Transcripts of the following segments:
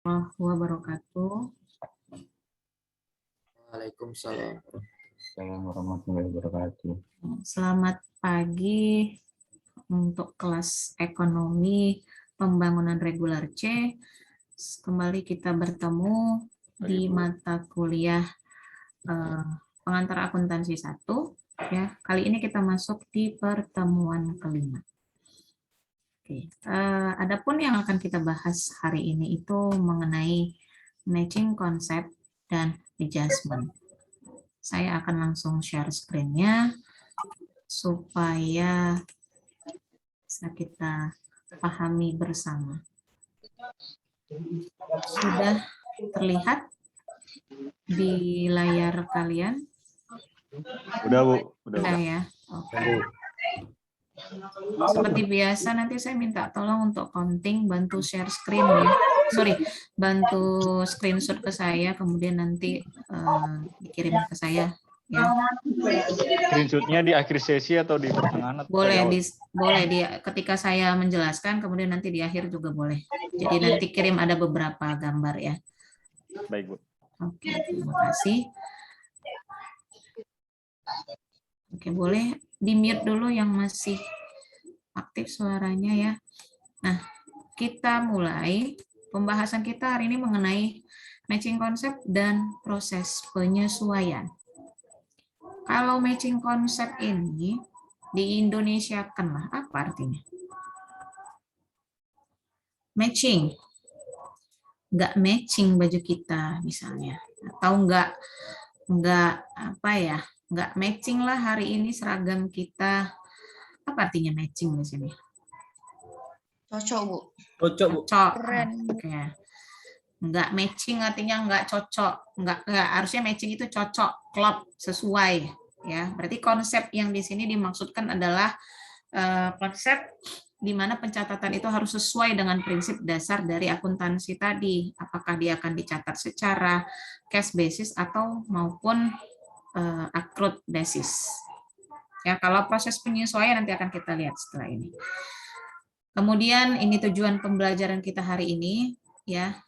Wabarakatuh. Waalaikumsalam warahmatullahi wabarakatuh. Selamat pagi untuk kelas ekonomi pembangunan reguler C. Kembali kita bertemu di mata kuliah pengantar akuntansi 1. Ya, kali ini kita masuk di pertemuan kelima. Oke, adapun yang akan kita bahas hari ini itu mengenai matching konsep dan adjustment. Saya akan langsung share screen-nya supaya bisa kita pahami bersama. Sudah terlihat di layar kalian? Udah, Bu. Udah ya. Oke. Seperti biasa nanti saya minta tolong untuk counting, bantu share screen ya. Bantu screenshot ke saya, kemudian nanti dikirim ke saya ya. Screenshot-nya di akhir sesi atau di pertengahan? Boleh ketika saya menjelaskan, kemudian nanti di akhir juga boleh. Jadi nanti kirim ada beberapa gambar ya. Baik, Bu. Oke, terima kasih. Oke, boleh di-mute dulu yang masih aktif suaranya ya. Nah, kita mulai pembahasan kita hari ini mengenai matching konsep dan proses penyesuaian. Kalau matching konsep ini di Indonesia kenlah apa artinya? Matching. Nggak matching baju kita misalnya. Atau nggak matching lah hari ini seragam kita. Apa artinya matching di sini? Cocok, Bu. Cocok. Keren. Oke. Nggak matching artinya nggak cocok. Nggak, harusnya matching itu cocok, klop, sesuai. Ya, berarti konsep yang di sini dimaksudkan adalah konsep di mana pencatatan itu harus sesuai dengan prinsip dasar dari akuntansi tadi. Apakah dia akan dicatat secara cash basis atau maupun accrued basis. Ya, kalau proses penyesuaian nanti akan kita lihat setelah ini. Kemudian ini tujuan pembelajaran kita hari ini, ya.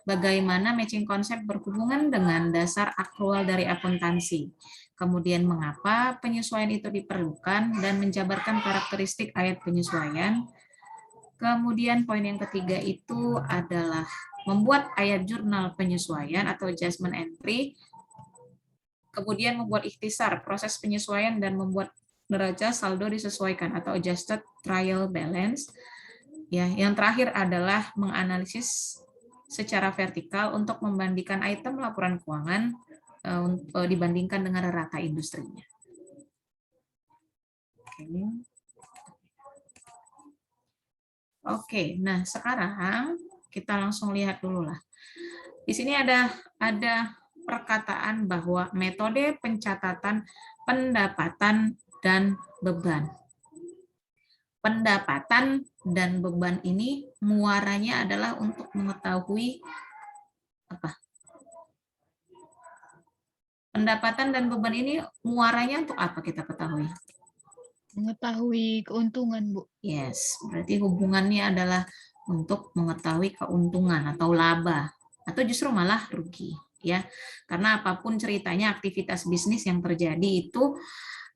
Bagaimana matching konsep berhubungan dengan dasar akrual dari akuntansi. Kemudian mengapa penyesuaian itu diperlukan dan menjabarkan karakteristik ayat penyesuaian. Kemudian poin yang ketiga itu adalah membuat ayat jurnal penyesuaian atau adjustment entry. Kemudian membuat ikhtisar proses penyesuaian dan membuat neraca saldo disesuaikan atau adjusted trial balance. Ya, yang terakhir adalah menganalisis secara vertikal untuk membandingkan item laporan keuangan dibandingkan dengan rata industrinya. Oke, nah sekarang kita langsung lihat dulu lah. Di sini ada perkataan bahwa metode pencatatan pendapatan dan beban. Pendapatan dan beban ini muaranya adalah untuk mengetahui apa? Pendapatan dan beban ini muaranya untuk apa kita ketahui? Mengetahui keuntungan, Bu. Yes, berarti hubungannya adalah untuk mengetahui keuntungan atau laba atau justru malah rugi, ya. Karena apapun ceritanya aktivitas bisnis yang terjadi itu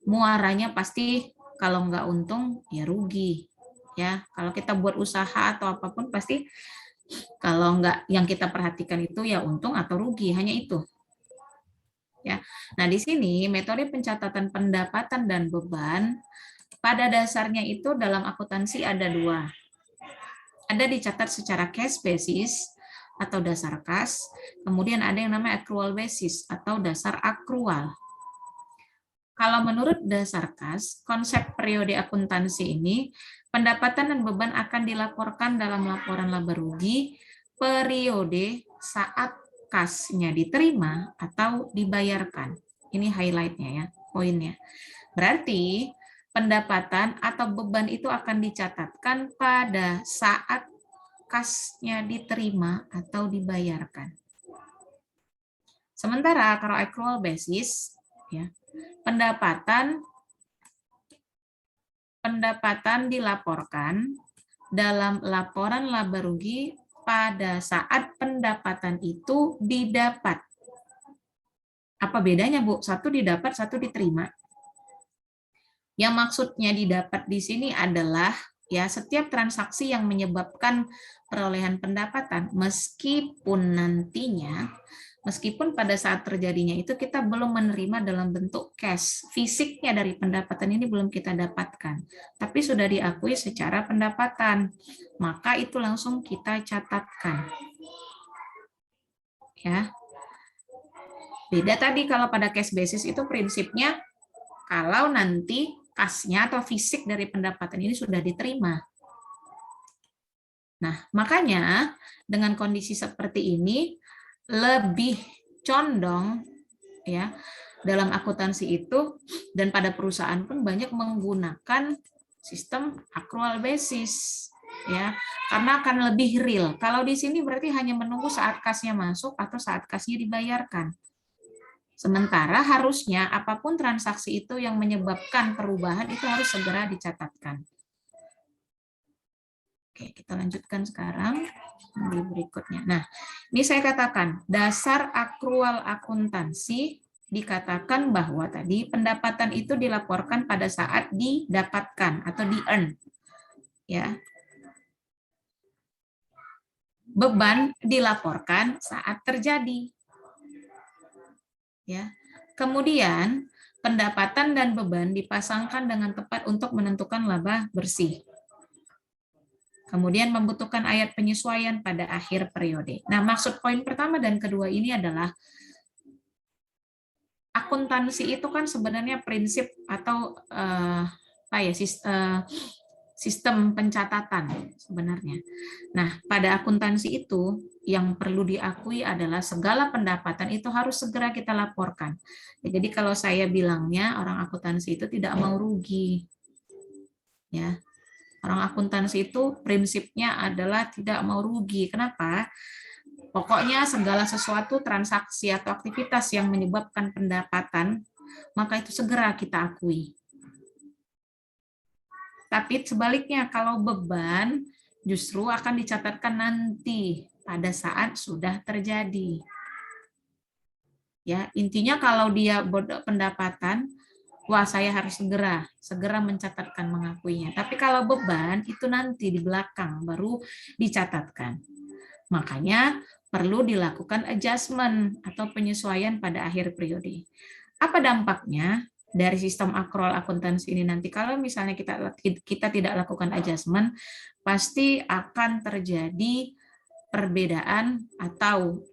muaranya pasti kalau nggak untung ya rugi, ya. Kalau kita buat usaha atau apapun pasti kalau nggak yang kita perhatikan itu ya untung atau rugi, hanya itu. Ya. Nah, di sini metode pencatatan pendapatan dan beban pada dasarnya itu dalam akuntansi ada dua. Ada dicatat secara cash basis atau dasar kas, kemudian ada yang namanya accrual basis atau dasar akrual. Kalau menurut dasar kas, konsep periode akuntansi ini, pendapatan dan beban akan dilaporkan dalam laporan laba rugi periode saat kasnya diterima atau dibayarkan. Ini highlight-nya ya, poinnya. Berarti pendapatan atau beban itu akan dicatatkan pada saat kasnya diterima atau dibayarkan. Sementara kalau accrual basis, ya, pendapatan dilaporkan dalam laporan laba rugi pada saat pendapatan itu didapat. Apa bedanya, Bu? Satu didapat, satu diterima. Yang maksudnya didapat di sini adalah ya setiap transaksi yang menyebabkan perolehan pendapatan, meskipun nantinya, meskipun pada saat terjadinya itu kita belum menerima dalam bentuk cash, fisiknya dari pendapatan ini belum kita dapatkan, tapi sudah diakui secara pendapatan, maka itu langsung kita catatkan. Ya. Beda tadi kalau pada cash basis itu prinsipnya kalau nanti kasnya atau fisik dari pendapatan ini sudah diterima. Nah, makanya dengan kondisi seperti ini lebih condong ya dalam akuntansi itu dan pada perusahaan pun banyak menggunakan sistem accrual basis ya karena akan lebih real. Kalau di sini berarti hanya menunggu saat kasnya masuk atau saat kasnya dibayarkan. Sementara harusnya apapun transaksi itu yang menyebabkan perubahan itu harus segera dicatatkan. Oke, kita lanjutkan sekarang di berikutnya. Nah, ini saya katakan dasar akrual akuntansi dikatakan bahwa tadi pendapatan itu dilaporkan pada saat didapatkan atau di-earn. Ya. Beban dilaporkan saat terjadi. Ya. Kemudian pendapatan dan beban dipasangkan dengan tepat untuk menentukan laba bersih. Kemudian membutuhkan ayat penyesuaian pada akhir periode. Nah, maksud poin pertama dan kedua ini adalah akuntansi itu kan sebenarnya prinsip atau sistem pencatatan sebenarnya. Nah, pada akuntansi itu yang perlu diakui adalah segala pendapatan itu harus segera kita laporkan. Jadi kalau saya bilangnya orang akuntansi itu tidak mau rugi. Ya. Orang akuntansi itu prinsipnya adalah tidak mau rugi. Kenapa? Pokoknya segala sesuatu transaksi atau aktivitas yang menyebabkan pendapatan, maka itu segera kita akui. Tapi sebaliknya, kalau beban justru akan dicatatkan nanti pada saat sudah terjadi. Ya, intinya kalau dia pendapatan, wah saya harus segera mencatatkan mengakuinya. Tapi kalau beban itu nanti di belakang baru dicatatkan. Makanya perlu dilakukan adjustment atau penyesuaian pada akhir periode. Apa dampaknya dari sistem accrual akuntansi ini nanti? Kalau misalnya kita tidak lakukan adjustment, pasti akan terjadi perbedaan atau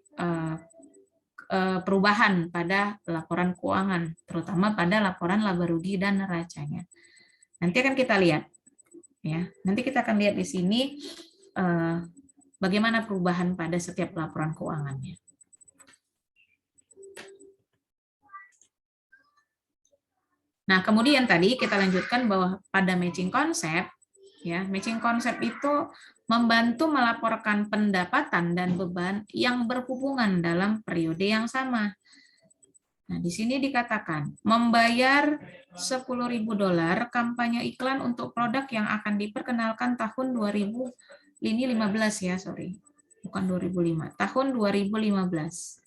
perubahan pada laporan keuangan, terutama pada laporan laba rugi dan neracanya. Nanti akan kita lihat, ya. Nanti kita akan lihat di sini bagaimana perubahan pada setiap laporan keuangannya. Nah, kemudian tadi kita lanjutkan bahwa pada matching konsep, ya, matching konsep itu membantu melaporkan pendapatan dan beban yang berhubungan dalam periode yang sama. Nah, di sini dikatakan membayar $10.000 kampanye iklan untuk produk yang akan diperkenalkan tahun 2015 ya, sorry. Bukan 2005, tahun 2015.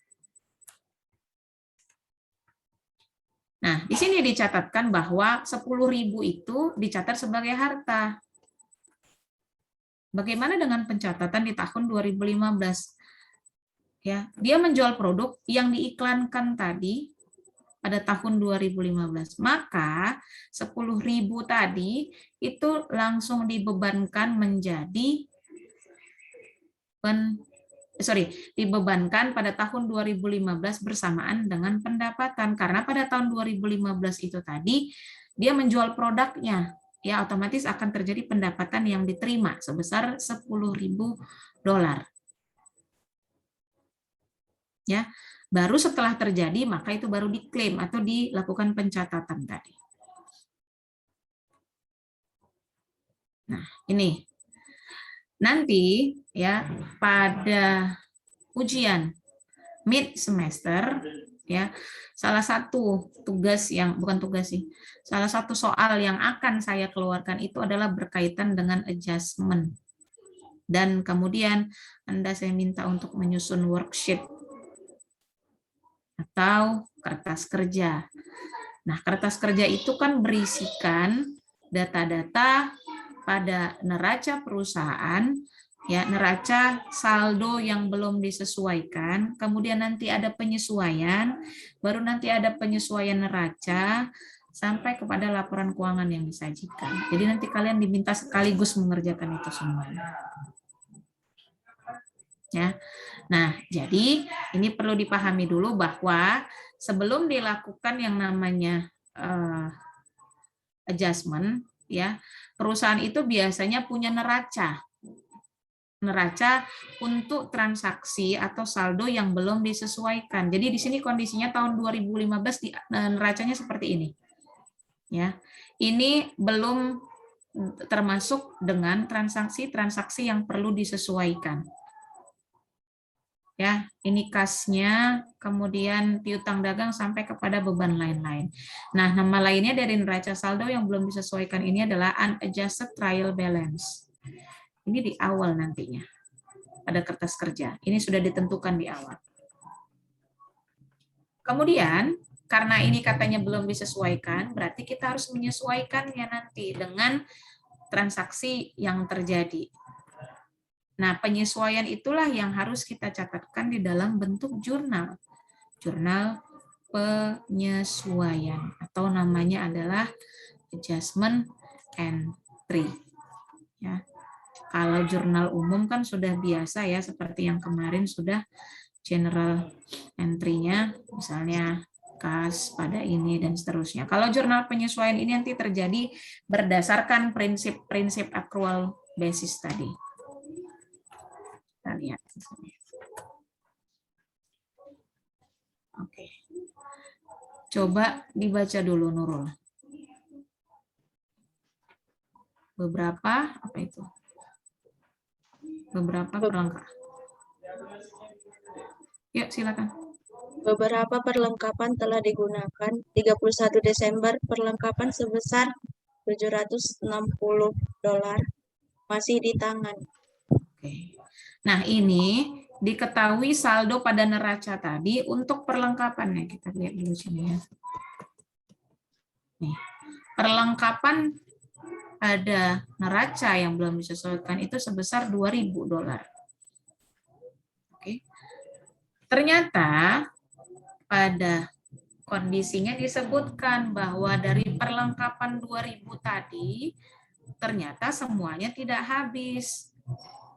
Nah, di sini dicatatkan bahwa 10.000 itu dicatat sebagai harta. Bagaimana dengan pencatatan di tahun 2015? Ya, dia menjual produk yang diiklankan tadi pada tahun 2015. Maka 10.000 tadi itu langsung dibebankan menjadi dibebankan pada tahun 2015 bersamaan dengan pendapatan, karena pada tahun 2015 itu tadi dia menjual produknya, ya otomatis akan terjadi pendapatan yang diterima sebesar $10.000. Ya, baru setelah terjadi maka itu baru diklaim atau dilakukan pencatatan tadi. Nah, ini nanti ya pada ujian mid semester ya salah satu tugas yang salah satu soal yang akan saya keluarkan itu adalah berkaitan dengan adjustment Dan kemudian Anda saya minta untuk menyusun worksheet atau kertas kerja. Nah, kertas kerja itu kan berisikan data-data pada neraca perusahaan, ya, neraca saldo yang belum disesuaikan, kemudian nanti ada penyesuaian, baru nanti ada penyesuaian neraca, sampai kepada laporan keuangan yang disajikan. Jadi nanti kalian diminta sekaligus mengerjakan itu semua. Ya. Nah, jadi ini perlu dipahami dulu bahwa sebelum dilakukan yang namanya adjustment, ya, perusahaan itu biasanya punya neraca untuk transaksi atau saldo yang belum disesuaikan. Jadi di sini kondisinya tahun 2015 neracanya seperti ini. Ya. Ini belum termasuk dengan transaksi-transaksi yang perlu disesuaikan. Ya, ini kasnya, kemudian piutang dagang sampai kepada beban lain-lain. Nah, nama lainnya dari neraca saldo yang belum disesuaikan ini adalah unadjusted trial balance. Ini di awal nantinya, pada kertas kerja. Ini sudah ditentukan di awal. Kemudian, karena ini katanya belum disesuaikan, berarti kita harus menyesuaikannya nanti dengan transaksi yang terjadi. Nah, penyesuaian itulah yang harus kita catatkan di dalam bentuk jurnal. Jurnal penyesuaian atau namanya adalah adjustment entry. Ya. Kalau jurnal umum kan sudah biasa ya, seperti yang kemarin sudah general entry-nya, misalnya kas pada ini dan seterusnya. Kalau jurnal penyesuaian ini nanti terjadi berdasarkan prinsip-prinsip accrual basis tadi. Kita lihat. Oke. Coba dibaca dulu Nurul. Beberapa apa itu? Beberapa perlengkapan. Yuk, silakan. Beberapa perlengkapan telah digunakan. 31 Desember perlengkapan sebesar $760 masih di tangan. Oke. Nah, ini diketahui saldo pada neraca tadi untuk perlengkapannya. Kita lihat dulu sini ya. Nih, perlengkapan pada neraca yang belum disesuaikan itu sebesar $2.000. Oke. Ternyata pada kondisinya disebutkan bahwa dari perlengkapan 2.000 tadi ternyata semuanya tidak habis.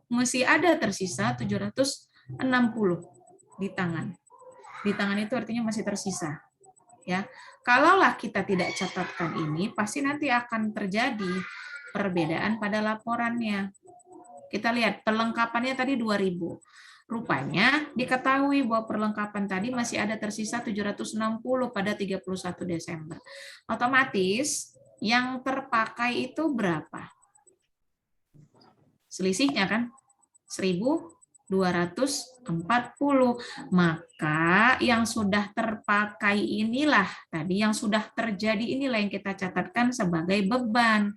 Masih ada tersisa 760 di tangan. Di tangan itu artinya masih tersisa. Ya, kalaulah kita tidak catatkan ini, pasti nanti akan terjadi perbedaan pada laporannya. Kita lihat perlengkapannya tadi 2.000. Rupanya diketahui bahwa perlengkapan tadi masih ada tersisa 760 pada 31 Desember. Otomatis yang terpakai itu berapa? Selisihnya kan 1.240. Maka yang sudah terpakai inilah tadi, yang sudah terjadi inilah yang kita catatkan sebagai beban.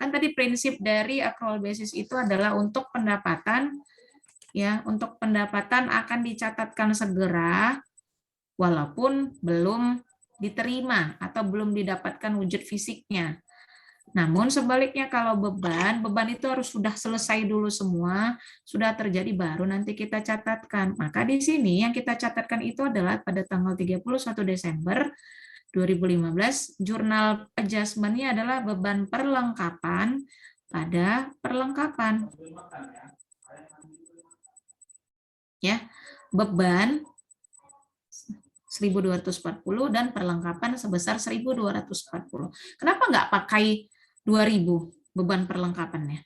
Kan tadi prinsip dari accrual basis itu adalah untuk pendapatan, ya, untuk pendapatan akan dicatatkan segera walaupun belum diterima atau belum didapatkan wujud fisiknya. Namun sebaliknya kalau beban itu harus sudah selesai dulu semua, sudah terjadi baru nanti kita catatkan. Maka di sini yang kita catatkan itu adalah pada tanggal 31 Desember 2015, jurnal adjustment-nya adalah beban perlengkapan pada perlengkapan. Ya, beban 1.240 dan perlengkapan sebesar 1.240. Kenapa nggak pakai 2.000 beban perlengkapannya?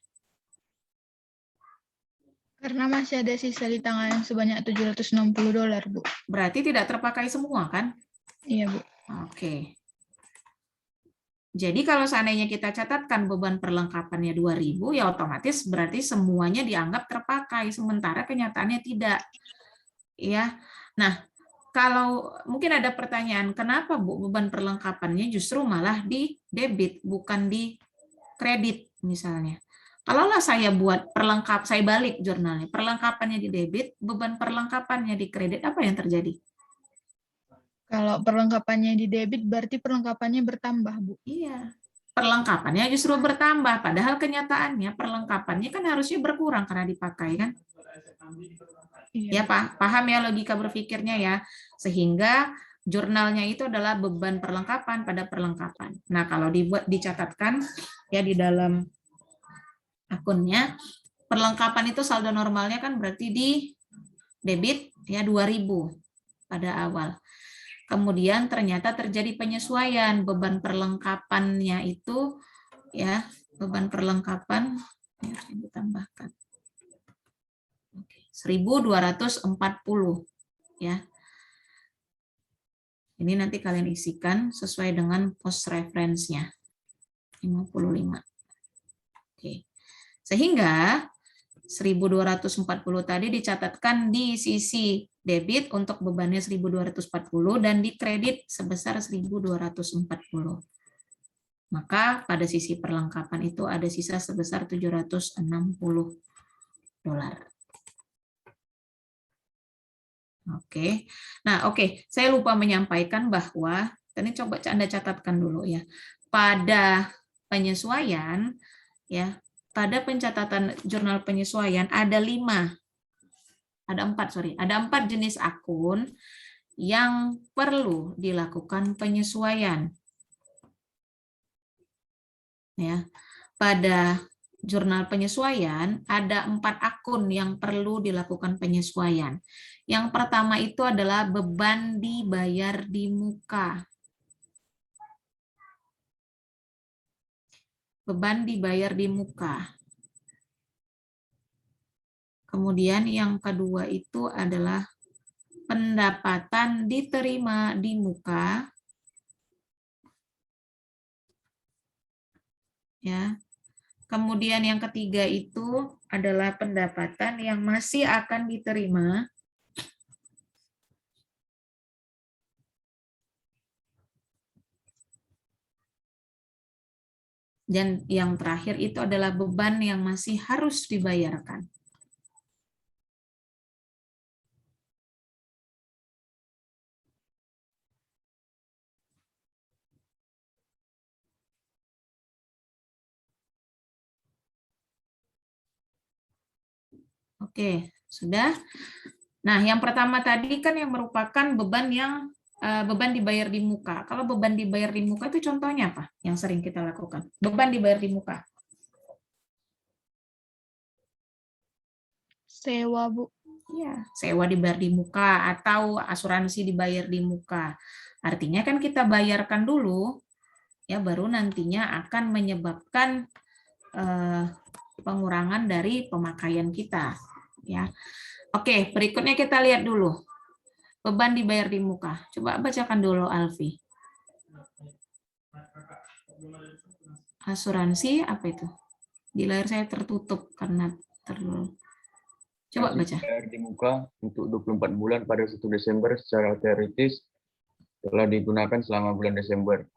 Karena masih ada sisa di tangan sebanyak $760, Bu. Berarti tidak terpakai semua, kan? Iya, Bu. Oke. Jadi kalau seandainya kita catatkan beban perlengkapannya 2.000, ya otomatis berarti semuanya dianggap terpakai, sementara kenyataannya tidak. Ya. Nah, kalau mungkin ada pertanyaan, kenapa Bu beban perlengkapannya justru malah di debit, bukan di kredit misalnya? Kalaulah saya buat saya balik jurnalnya, perlengkapannya di debit, beban perlengkapannya di kredit, apa yang terjadi? Kalau perlengkapannya di debit berarti perlengkapannya bertambah, Bu. Iya, perlengkapannya justru bertambah, padahal kenyataannya perlengkapannya kan harusnya berkurang karena dipakai kan? Iya, Ya, Bu. paham ya logika berpikirnya ya. Sehingga jurnalnya itu adalah beban perlengkapan pada perlengkapan. Nah, kalau dicatatkan ya di dalam akunnya, perlengkapan itu saldo normalnya kan berarti di debit ya 2.000 pada awal. Kemudian ternyata terjadi penyesuaian beban perlengkapannya itu ya, beban perlengkapan ya, harus ditambahkan. 1.240 ya. Ini nanti kalian isikan sesuai dengan post reference-nya. 55. Oke. Sehingga 1.240 tadi dicatatkan di sisi debit untuk bebannya 1.240 dan di kredit sebesar 1.240. Maka pada sisi perlengkapan itu ada sisa sebesar $760. Oke. Nah, oke, saya lupa menyampaikan bahwa tadi coba Anda catatkan dulu ya. Pada penyesuaian ya, pada pencatatan jurnal penyesuaian ada 4 jenis akun yang perlu dilakukan penyesuaian. Ya. Pada jurnal penyesuaian ada 4 akun yang perlu dilakukan penyesuaian. Yang pertama itu adalah beban dibayar di muka. Beban dibayar di muka. Kemudian yang kedua itu adalah pendapatan diterima di muka. Ya. Kemudian yang ketiga itu adalah pendapatan yang masih akan diterima. Dan yang terakhir itu adalah beban yang masih harus dibayarkan. Oke, sudah. Nah, yang pertama tadi kan yang merupakan beban dibayar di muka. Kalau beban dibayar di muka itu contohnya apa yang sering kita lakukan? Beban dibayar di muka. Sewa, Bu. Ya, sewa dibayar di muka atau asuransi dibayar di muka. Artinya kan kita bayarkan dulu, ya baru nantinya akan menyebabkan pengurangan dari pemakaian kita. Ya, oke. Berikutnya kita lihat dulu beban dibayar di muka. Coba bacakan dulu, Alfi. Asuransi apa itu? Di layar saya tertutup karena Coba baca. Bayar di muka untuk 24 bulan pada 1 Desember secara teoritis telah digunakan selama bulan Desember.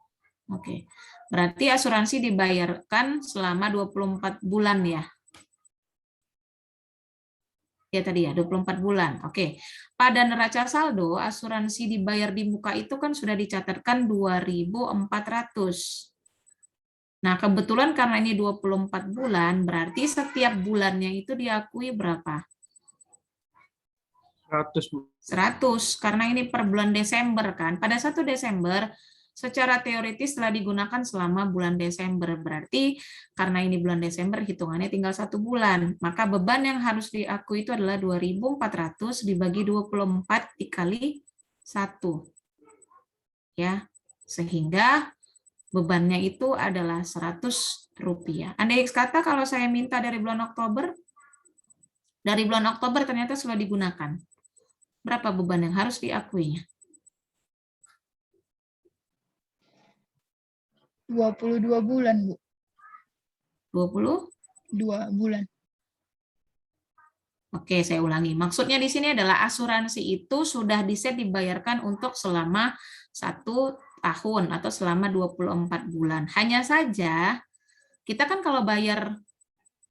Oke. Berarti asuransi dibayarkan selama 24 bulan ya. Ya tadi ya, 24 bulan. Oke. Pada neraca saldo, asuransi dibayar di muka itu kan sudah dicatatkan 2.400. Nah, kebetulan karena ini 24 bulan, berarti setiap bulannya itu diakui berapa? 100, karena ini per bulan Desember kan. Pada 1 Desember, secara teoritis telah digunakan selama bulan Desember. Berarti karena ini bulan Desember, hitungannya tinggal 1 bulan. Maka beban yang harus diakui itu adalah 2.400 dibagi 24 dikali 1. Ya, sehingga bebannya itu adalah Rp100. Andai kata kalau saya minta dari bulan Oktober ternyata sudah digunakan. Berapa beban yang harus diakuinya? 22 bulan, Bu. 22 bulan. Oke, saya ulangi. Maksudnya di sini adalah asuransi itu sudah diset dibayarkan untuk selama 1 tahun atau selama 24 bulan. Hanya saja, kita kan kalau bayar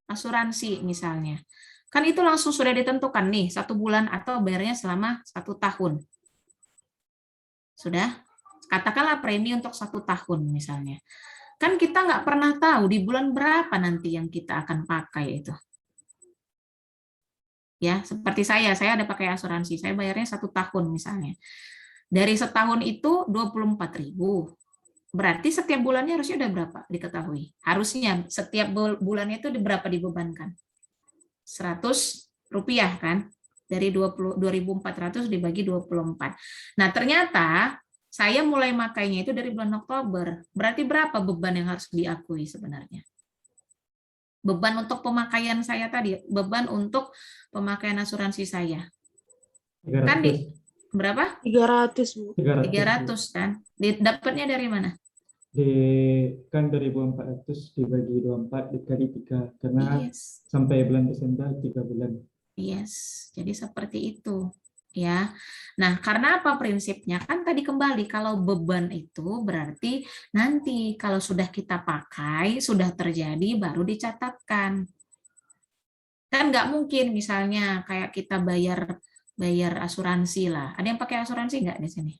asuransi misalnya. Kan itu langsung sudah ditentukan nih, 1 bulan atau bayarnya selama 1 tahun. Sudah? Katakanlah premi untuk 1 tahun misalnya. Kan kita nggak pernah tahu di bulan berapa nanti yang kita akan pakai itu. Ya, seperti saya ada pakai asuransi, saya bayarnya 1 tahun misalnya. Dari setahun itu 24.000. Berarti setiap bulannya harusnya udah berapa diketahui? Harusnya setiap bulannya itu berapa dibebankan? 100 rupiah kan? Dari 2.400 dibagi 24. Nah, ternyata saya mulai makainya itu dari bulan Oktober. Berarti berapa beban yang harus diakui sebenarnya? Beban untuk pemakaian saya tadi, beban untuk pemakaian asuransi saya. 300. Kan berapa? 300, Bu. 300 kan? Dapatnya dari mana? Kan 2.400 dibagi 24 dikali 3 karena Yes. sampai bulan Desember 3 bulan. Yes, jadi seperti itu ya. Nah, karena apa prinsipnya? Kan tadi kembali kalau beban itu berarti nanti kalau sudah kita pakai, sudah terjadi baru dicatatkan. Kan nggak mungkin misalnya kayak kita bayar asuransi lah. Ada yang pakai asuransi nggak di sini?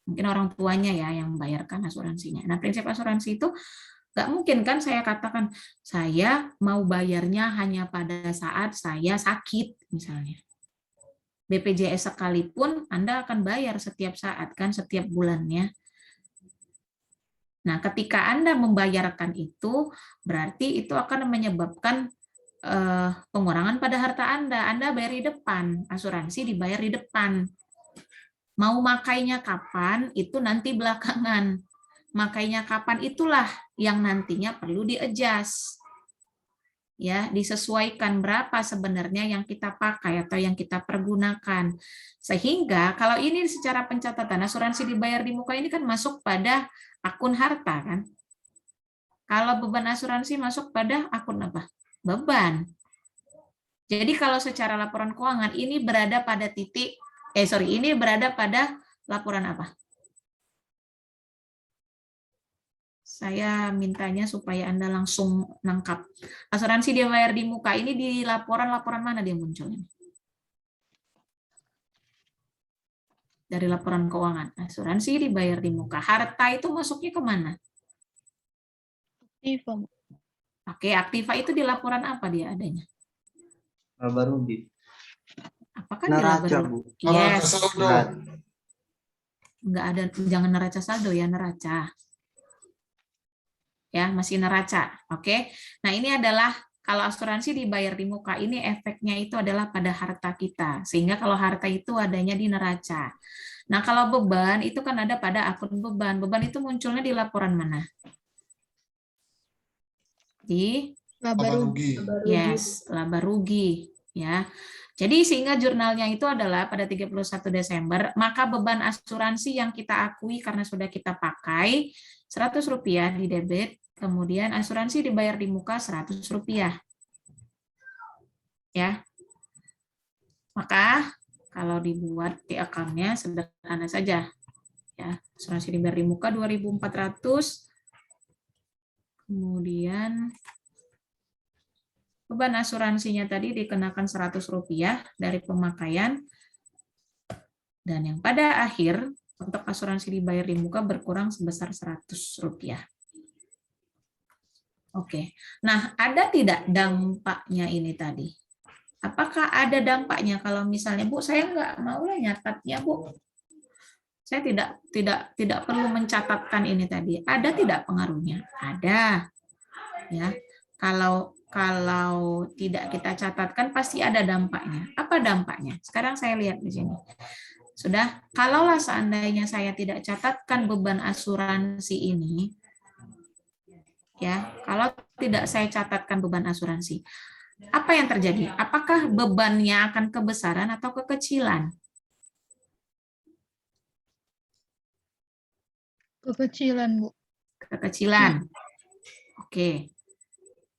Mungkin orang tuanya ya yang membayarkan asuransinya. Nah, prinsip asuransi itu nggak mungkin kan saya katakan, saya mau bayarnya hanya pada saat saya sakit, misalnya. BPJS sekalipun Anda akan bayar setiap saat, kan, setiap bulannya. Nah, ketika Anda membayarkan itu, berarti itu akan menyebabkan pengurangan pada harta Anda. Anda bayar di depan, asuransi dibayar di depan. Mau makainya kapan, itu nanti belakangan. Makainya kapan itulah yang nantinya perlu di-adjust. Ya, disesuaikan berapa sebenarnya yang kita pakai atau yang kita pergunakan. Sehingga kalau ini secara pencatatan asuransi dibayar di muka ini kan masuk pada akun harta kan. Kalau beban asuransi masuk pada akun apa? Beban. Jadi kalau secara laporan keuangan ini berada pada titik ini berada pada laporan apa? Saya mintanya supaya Anda langsung nangkap. Asuransi dia bayar di muka ini di laporan-laporan mana dia muncul ini? Dari laporan keuangan. Asuransi dibayar di muka. Harta itu masuknya ke mana? Aktiva, Bu. Oke, Aktiva itu di laporan apa dia adanya? Laba rugi. Apakah di laba Neraca, rugi? Bu. Yes. Berat. Enggak ada, jangan neraca saldo ya, neraca. Ya, masih neraca. Oke. Nah, ini adalah kalau asuransi dibayar di muka ini efeknya itu adalah pada harta kita. Sehingga kalau harta itu adanya di neraca. Nah, kalau beban itu kan ada pada akun beban. Beban itu munculnya di laporan mana? Di Laba rugi. yes, laba rugi ya. Jadi sehingga jurnalnya itu adalah pada 31 Desember, maka beban asuransi yang kita akui karena sudah kita pakai Rp100 di debit, kemudian asuransi dibayar di muka Rp100. Ya. Maka kalau dibuat di akunnya sederhana saja. Ya, asuransi dibayar di muka 2.400. Kemudian beban asuransinya tadi dikenakan Rp100 dari pemakaian. Dan yang pada akhir untuk asuransi dibayar di muka berkurang sebesar Rp100. Oke. Nah, ada tidak dampaknya ini tadi? Apakah ada dampaknya kalau misalnya, Bu, saya nggak mau lah nyatatnya, Bu. Saya tidak perlu mencatatkan ini tadi. Ada tidak pengaruhnya? Ada. Ya. Kalau tidak kita catatkan pasti ada dampaknya. Apa dampaknya? Sekarang saya lihat di sini. Sudah, kalaulah seandainya saya tidak catatkan beban asuransi ini, ya, kalau tidak saya catatkan beban asuransi, apa yang terjadi? Apakah bebannya akan kebesaran atau kekecilan? Kekecilan, Bu. Kekecilan. Oke.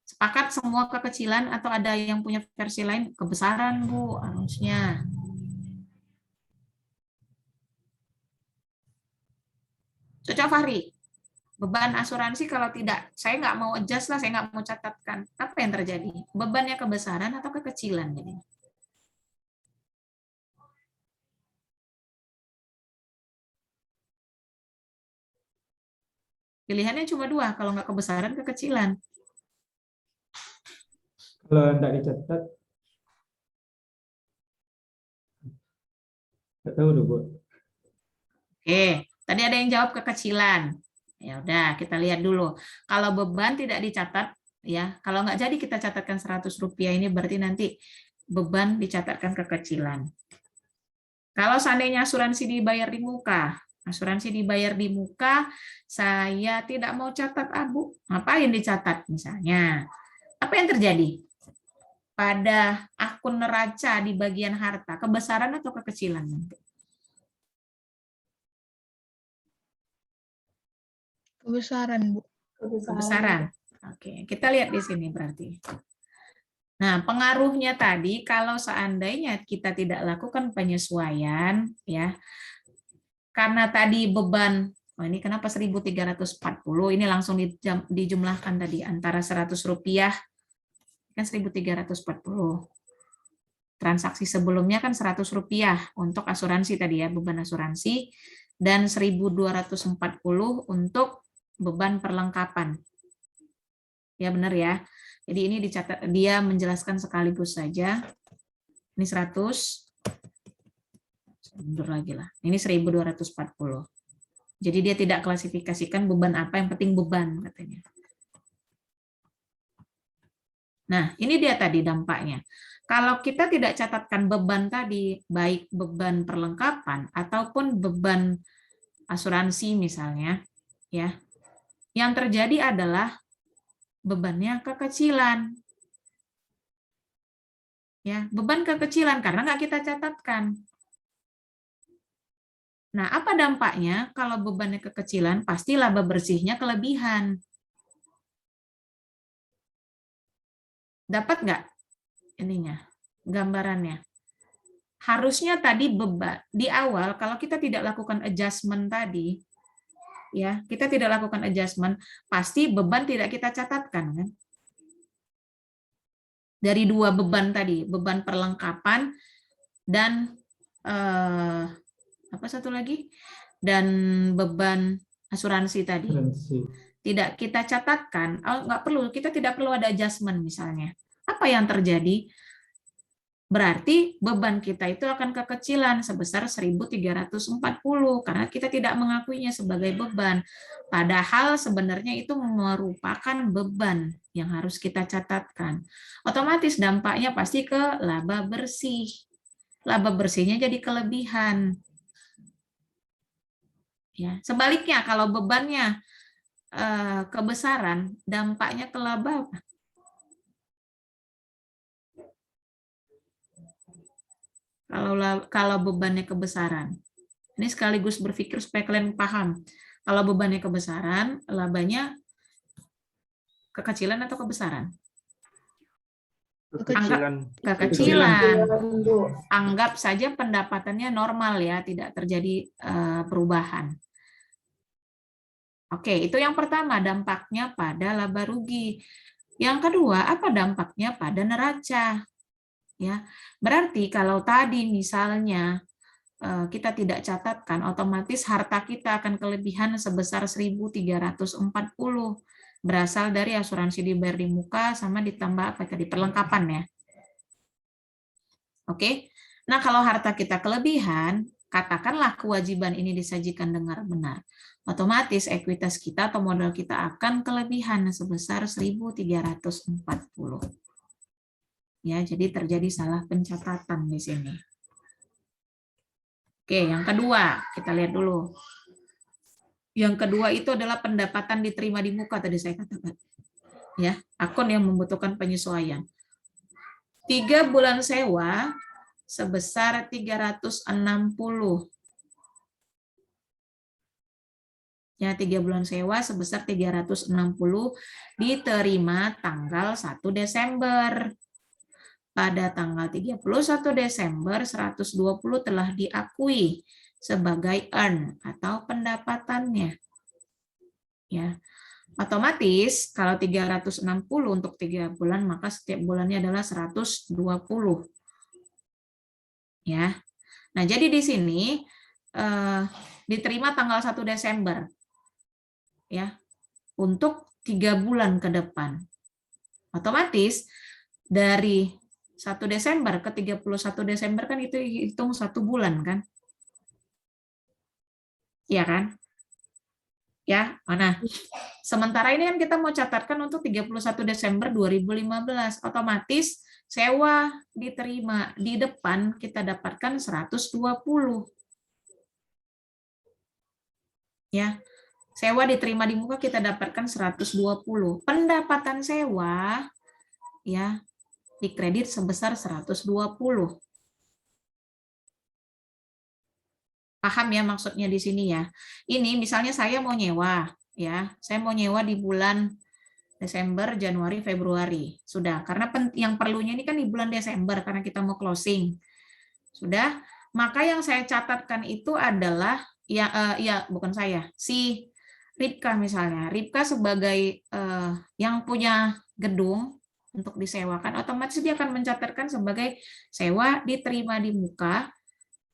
Sepakat semua kekecilan atau ada yang punya versi lain? Kebesaran, Bu, harusnya. Cocok, Fahri? Beban asuransi kalau tidak, saya nggak mau adjust lah, saya nggak mau catatkan. Apa yang terjadi? Bebannya kebesaran atau kekecilan? Jadi pilihannya cuma dua, kalau nggak kebesaran, kekecilan. Kalau tidak dicatat, nggak tahu dulu, Bu. Oke, tadi ada yang jawab kekecilan. Ya udah, kita lihat dulu. Kalau beban tidak dicatat, ya, kalau nggak jadi kita catatkan 100 rupiah ini berarti nanti beban dicatatkan kekecilan. Kalau seandainya asuransi dibayar di muka, saya tidak mau catat abu. Ngapain dicatat misalnya? Apa yang terjadi? Pada akun neraca di bagian harta, kebesaran atau kekecilan nanti? Kebesaran, Bu. Kebesaran. Oke, kita lihat di sini berarti. Nah, pengaruhnya tadi kalau seandainya kita tidak lakukan penyesuaian, ya, karena tadi beban, ini kenapa 1.340? Ini langsung dijumlahkan tadi antara 100 rupiah, kan 1.340. Transaksi sebelumnya kan 100 rupiah untuk asuransi tadi ya, beban asuransi, dan 1.240 untuk beban perlengkapan. Ya benar ya. Jadi ini dicatat, dia menjelaskan sekaligus saja. Ini 100. Mundur lagi lah. Ini 1.240. Jadi dia tidak klasifikasikan beban apa, yang penting beban katanya. Nah, ini dia tadi dampaknya. Kalau kita tidak catatkan beban tadi, baik beban perlengkapan ataupun beban asuransi misalnya, ya, yang terjadi adalah bebannya kekecilan. Ya, beban kekecilan karena nggak kita catatkan. Nah, apa dampaknya kalau bebannya kekecilan? Pasti laba bersihnya kelebihan. Dapat nggak ininya, gambarannya? Harusnya tadi beban di awal kalau kita tidak lakukan adjustment tadi, ya, kita tidak lakukan adjustment, pasti beban tidak kita catatkan kan? Dari dua beban tadi, beban perlengkapan dan apa satu lagi? Dan beban asuransi tadi. Asuransi. Tidak kita catatkan, nggak perlu, kita tidak perlu ada adjustment misalnya. Apa yang terjadi? Berarti beban kita itu akan kekecilan sebesar 1.340 karena kita tidak mengakuinya sebagai beban. Padahal sebenarnya itu merupakan beban yang harus kita catatkan. Otomatis dampaknya pasti ke laba bersih. Laba bersihnya jadi kelebihan. Ya, sebaliknya kalau bebannya kebesaran, dampaknya ke laba apa? Kalau bebannya kebesaran. Ini sekaligus berpikir supaya kalian paham. Kalau bebannya kebesaran, labanya kekecilan atau kebesaran? Kekecilan. Anggap saja pendapatannya normal ya, tidak terjadi perubahan. Oke, itu yang pertama, dampaknya pada laba rugi. Yang kedua, apa dampaknya pada neraca? Ya, berarti kalau tadi misalnya kita tidak catatkan, otomatis harta kita akan kelebihan sebesar 1.340 berasal dari asuransi dibayar di muka sama ditambah apa tadi perlengkapan ya. Oke. Nah, kalau harta kita kelebihan, katakanlah kewajiban ini disajikan dengan benar. Otomatis ekuitas kita atau modal kita akan kelebihan sebesar 1.340. Ya, jadi terjadi salah pencatatan di sini. Oke, yang kedua, kita lihat dulu. Yang kedua itu adalah pendapatan diterima di muka tadi saya katakan. Ya, akun yang membutuhkan penyesuaian. 3 bulan sewa sebesar 360. Ya, 3 bulan sewa sebesar 360 diterima tanggal 1 Desember. Pada tanggal 31 Desember 120 telah diakui sebagai earn atau pendapatannya. Ya. Otomatis kalau 360 untuk 3 bulan, maka setiap bulannya adalah 120. Ya. Nah, jadi di sini diterima tanggal 1 Desember. Ya. Untuk 3 bulan ke depan. Otomatis dari 1 Desember ke 31 Desember kan itu hitung 1 bulan kan? Iya kan? Ya, mana? Sementara ini kan kita mau catatkan untuk 31 Desember 2015. Otomatis sewa diterima di depan kita dapatkan 120. Ya. Sewa diterima di muka kita dapatkan 120. Pendapatan sewa ya dikredit sebesar 120. Paham ya maksudnya di sini ya. Ini misalnya saya mau nyewa ya. Saya mau nyewa di bulan Desember, Januari, Februari. Sudah, karena yang perlunya ini kan di bulan Desember karena kita mau closing. Sudah, maka yang saya catatkan itu adalah ya bukan saya, si Ripka misalnya. Ripka sebagai yang punya gedung untuk disewakan, otomatis dia akan mencatatkan sebagai sewa diterima di muka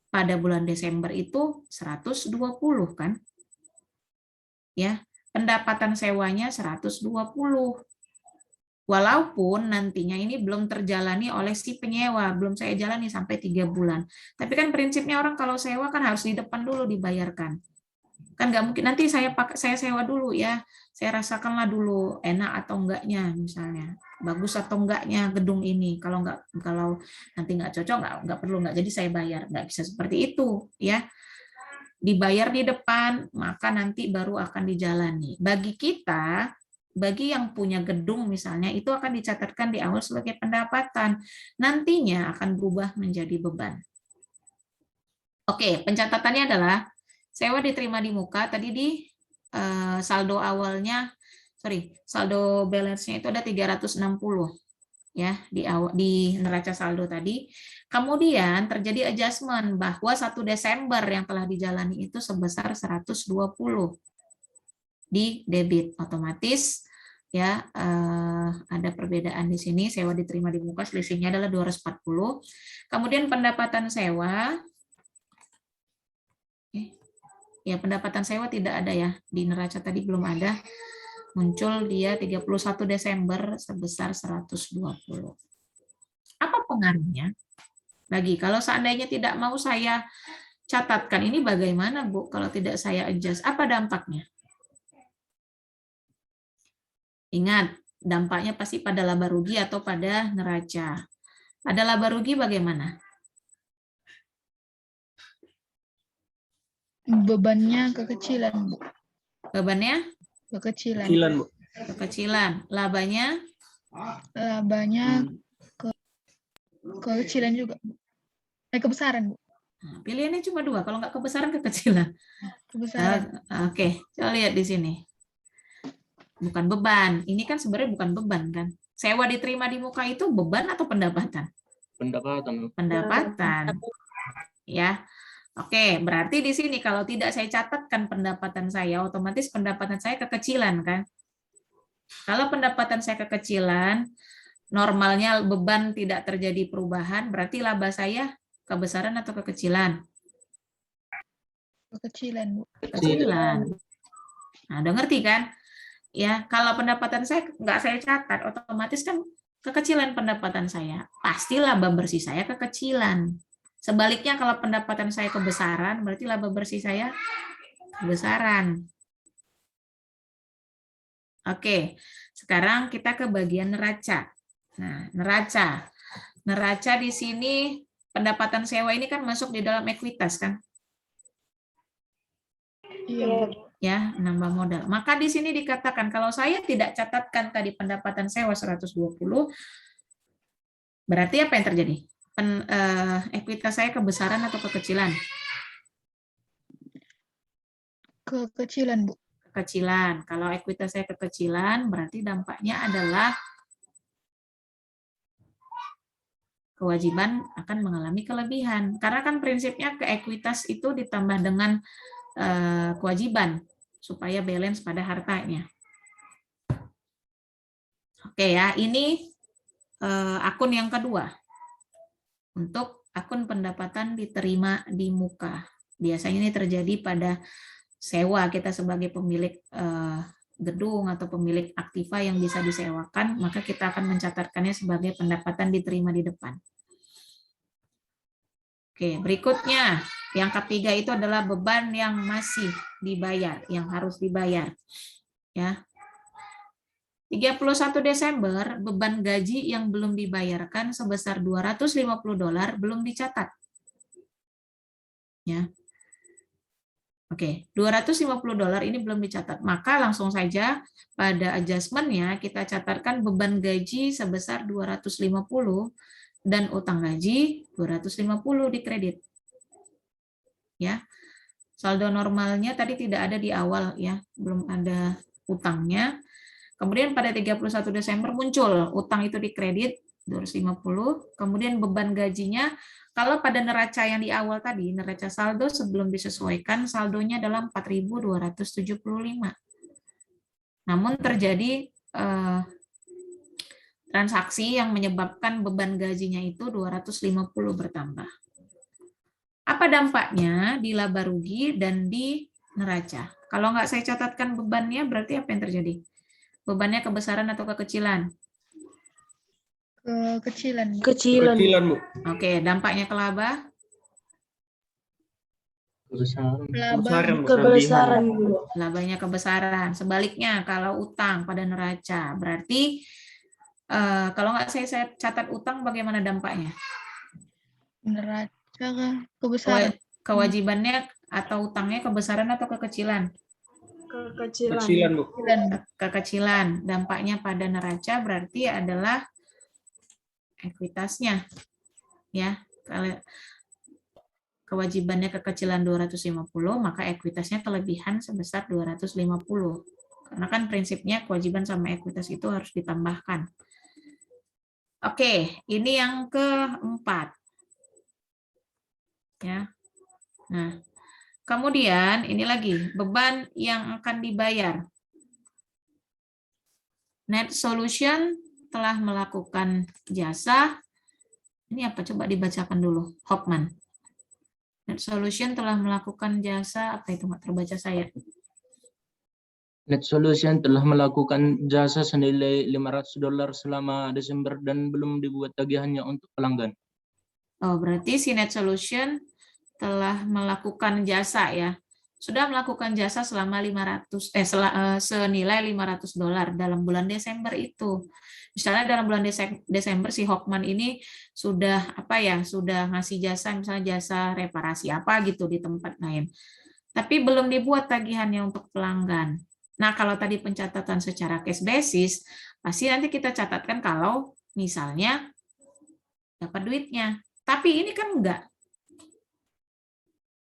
pada bulan Desember itu 120 kan? Ya, pendapatan sewanya 120. Walaupun nantinya ini belum terjalani oleh si penyewa, belum saya jalani sampai 3 bulan. Tapi kan prinsipnya orang kalau sewa kan harus di depan dulu dibayarkan. Kan nggak mungkin nanti saya sewa dulu ya, saya rasakanlah dulu enak atau enggaknya misalnya, bagus atau enggaknya gedung ini. Kalau nanti nggak cocok nggak perlu, nggak jadi saya bayar, nggak bisa seperti itu ya. Dibayar di depan maka nanti baru akan dijalani. Bagi yang punya gedung misalnya itu akan dicatatkan di awal sebagai pendapatan, nantinya akan berubah menjadi beban. Oke, pencatatannya adalah sewa diterima di muka tadi di saldo awalnya, saldo balance-nya itu ada 360 ya di neraca saldo tadi. Kemudian terjadi adjustment bahwa 1 Desember yang telah dijalani itu sebesar 120 di debit, otomatis ya ada perbedaan di sini. Sewa diterima di muka selisihnya adalah 240. Kemudian pendapatan sewa ya, pendapatan sewa tidak ada ya, di neraca tadi belum ada, muncul dia 31 Desember sebesar 120. Apa pengaruhnya? Lagi, kalau seandainya tidak mau saya catatkan, ini bagaimana Bu kalau tidak saya adjust? Apa dampaknya? Ingat, dampaknya pasti pada laba rugi atau pada neraca. Pada laba rugi bagaimana? Bebannya kekecilan, Bu. Bebannya? Kekecilan. Kecilan, Bu. Kekecilan. Labanya? Labanya kekecilan juga, Bu. Kebesaran, Bu. Nah, pilihannya cuma 2, kalau nggak kebesaran kekecilan. Kebesaran. Oke, coba lihat di sini. Bukan beban. Ini kan sebenarnya bukan beban kan. Sewa diterima di muka itu beban atau pendapatan? Pendapatan. Pendapatan. Ya. Oke, berarti di sini kalau tidak saya catatkan pendapatan saya, otomatis pendapatan saya kekecilan kan? Kalau pendapatan saya kekecilan, normalnya beban tidak terjadi perubahan, berarti laba saya kebesaran atau kekecilan? Kekecilan, Bu. Kekecilan. Nah, udah ngerti kan? Ya, kalau pendapatan saya nggak saya catat, otomatis kan kekecilan pendapatan saya. Pasti laba bersih saya kekecilan. Sebaliknya kalau pendapatan saya kebesaran, berarti laba bersih saya kebesaran. Oke, sekarang kita ke bagian neraca. Nah, neraca. Neraca di sini pendapatan sewa ini kan masuk di dalam ekuitas kan? Iya, Bu. Ya, nambah modal. Maka di sini dikatakan kalau saya tidak catatkan tadi pendapatan sewa 120, berarti apa yang terjadi? Ekuitas saya kebesaran atau kekecilan? Kekecilan, Bu. Kekecilan. Kalau ekuitas saya kekecilan, berarti dampaknya adalah kewajiban akan mengalami kelebihan. Karena kan prinsipnya ke ekuitas itu ditambah dengan kewajiban. supaya balance pada hartanya. Oke ya, ini akun yang kedua. Untuk akun pendapatan diterima di muka. Biasanya ini terjadi pada sewa, kita sebagai pemilik gedung atau pemilik aktiva yang bisa disewakan, maka kita akan mencatatkannya sebagai pendapatan diterima di depan. Oke, berikutnya yang ketiga itu adalah beban yang masih dibayar, yang harus dibayar. Ya. 31 Desember beban gaji yang belum dibayarkan sebesar $250 belum dicatat. Ya. Oke, $250 ini belum dicatat. Maka langsung saja pada adjustment-nya kita catatkan beban gaji sebesar 250 dan utang gaji 250 di kredit. Ya. Saldo normalnya tadi tidak ada di awal ya, belum ada utangnya. Kemudian pada 31 Desember muncul utang itu di kredit 250, kemudian beban gajinya kalau pada neraca yang di awal tadi, neraca saldo sebelum disesuaikan saldonya adalah 4.275. Namun terjadi transaksi yang menyebabkan beban gajinya itu 250 bertambah. Apa dampaknya di laba rugi dan di neraca? Kalau nggak saya catatkan bebannya, berarti apa yang terjadi? Bebannya kebesaran atau kekecilan? Kekecilan. Bu. Kecilan. Bu. Oke, dampaknya ke laba? Laba. Kebesaran, Bu. Labanya kebesaran. Sebaliknya, kalau utang pada neraca, berarti kalau nggak saya catat utang, bagaimana dampaknya? Neraca kebesaran. Kewajibannya atau utangnya kebesaran atau kekecilan? Kekecilan. Bu. Kekecilan. Dampaknya pada neraca berarti adalah ekuitasnya. Ya, kalau kewajibannya kekecilan 250, maka ekuitasnya kelebihan sebesar 250. Karena kan prinsipnya kewajiban sama ekuitas itu harus ditambahkan. Oke, ini yang keempat. Ya. Nah, kemudian ini lagi beban yang akan dibayar. Net Solution telah melakukan jasa. Ini apa? Coba dibacakan dulu, Hopman. Net Solution telah melakukan jasa, apa itu nggak terbaca saya? Net Solution telah melakukan jasa senilai $500 selama Desember dan belum dibuat tagihannya untuk pelanggan. Oh, berarti si Net Solution telah melakukan jasa ya. Sudah melakukan jasa selama senilai $500 dalam bulan Desember itu. Misalnya dalam bulan Desember si Hokman ini sudah sudah ngasih jasa, misalnya jasa reparasi apa gitu di tempat lain. Tapi belum dibuat tagihannya untuk pelanggan. Nah, kalau tadi pencatatan secara cash basis, pasti nanti kita catatkan kalau misalnya dapat duitnya. Tapi ini kan enggak.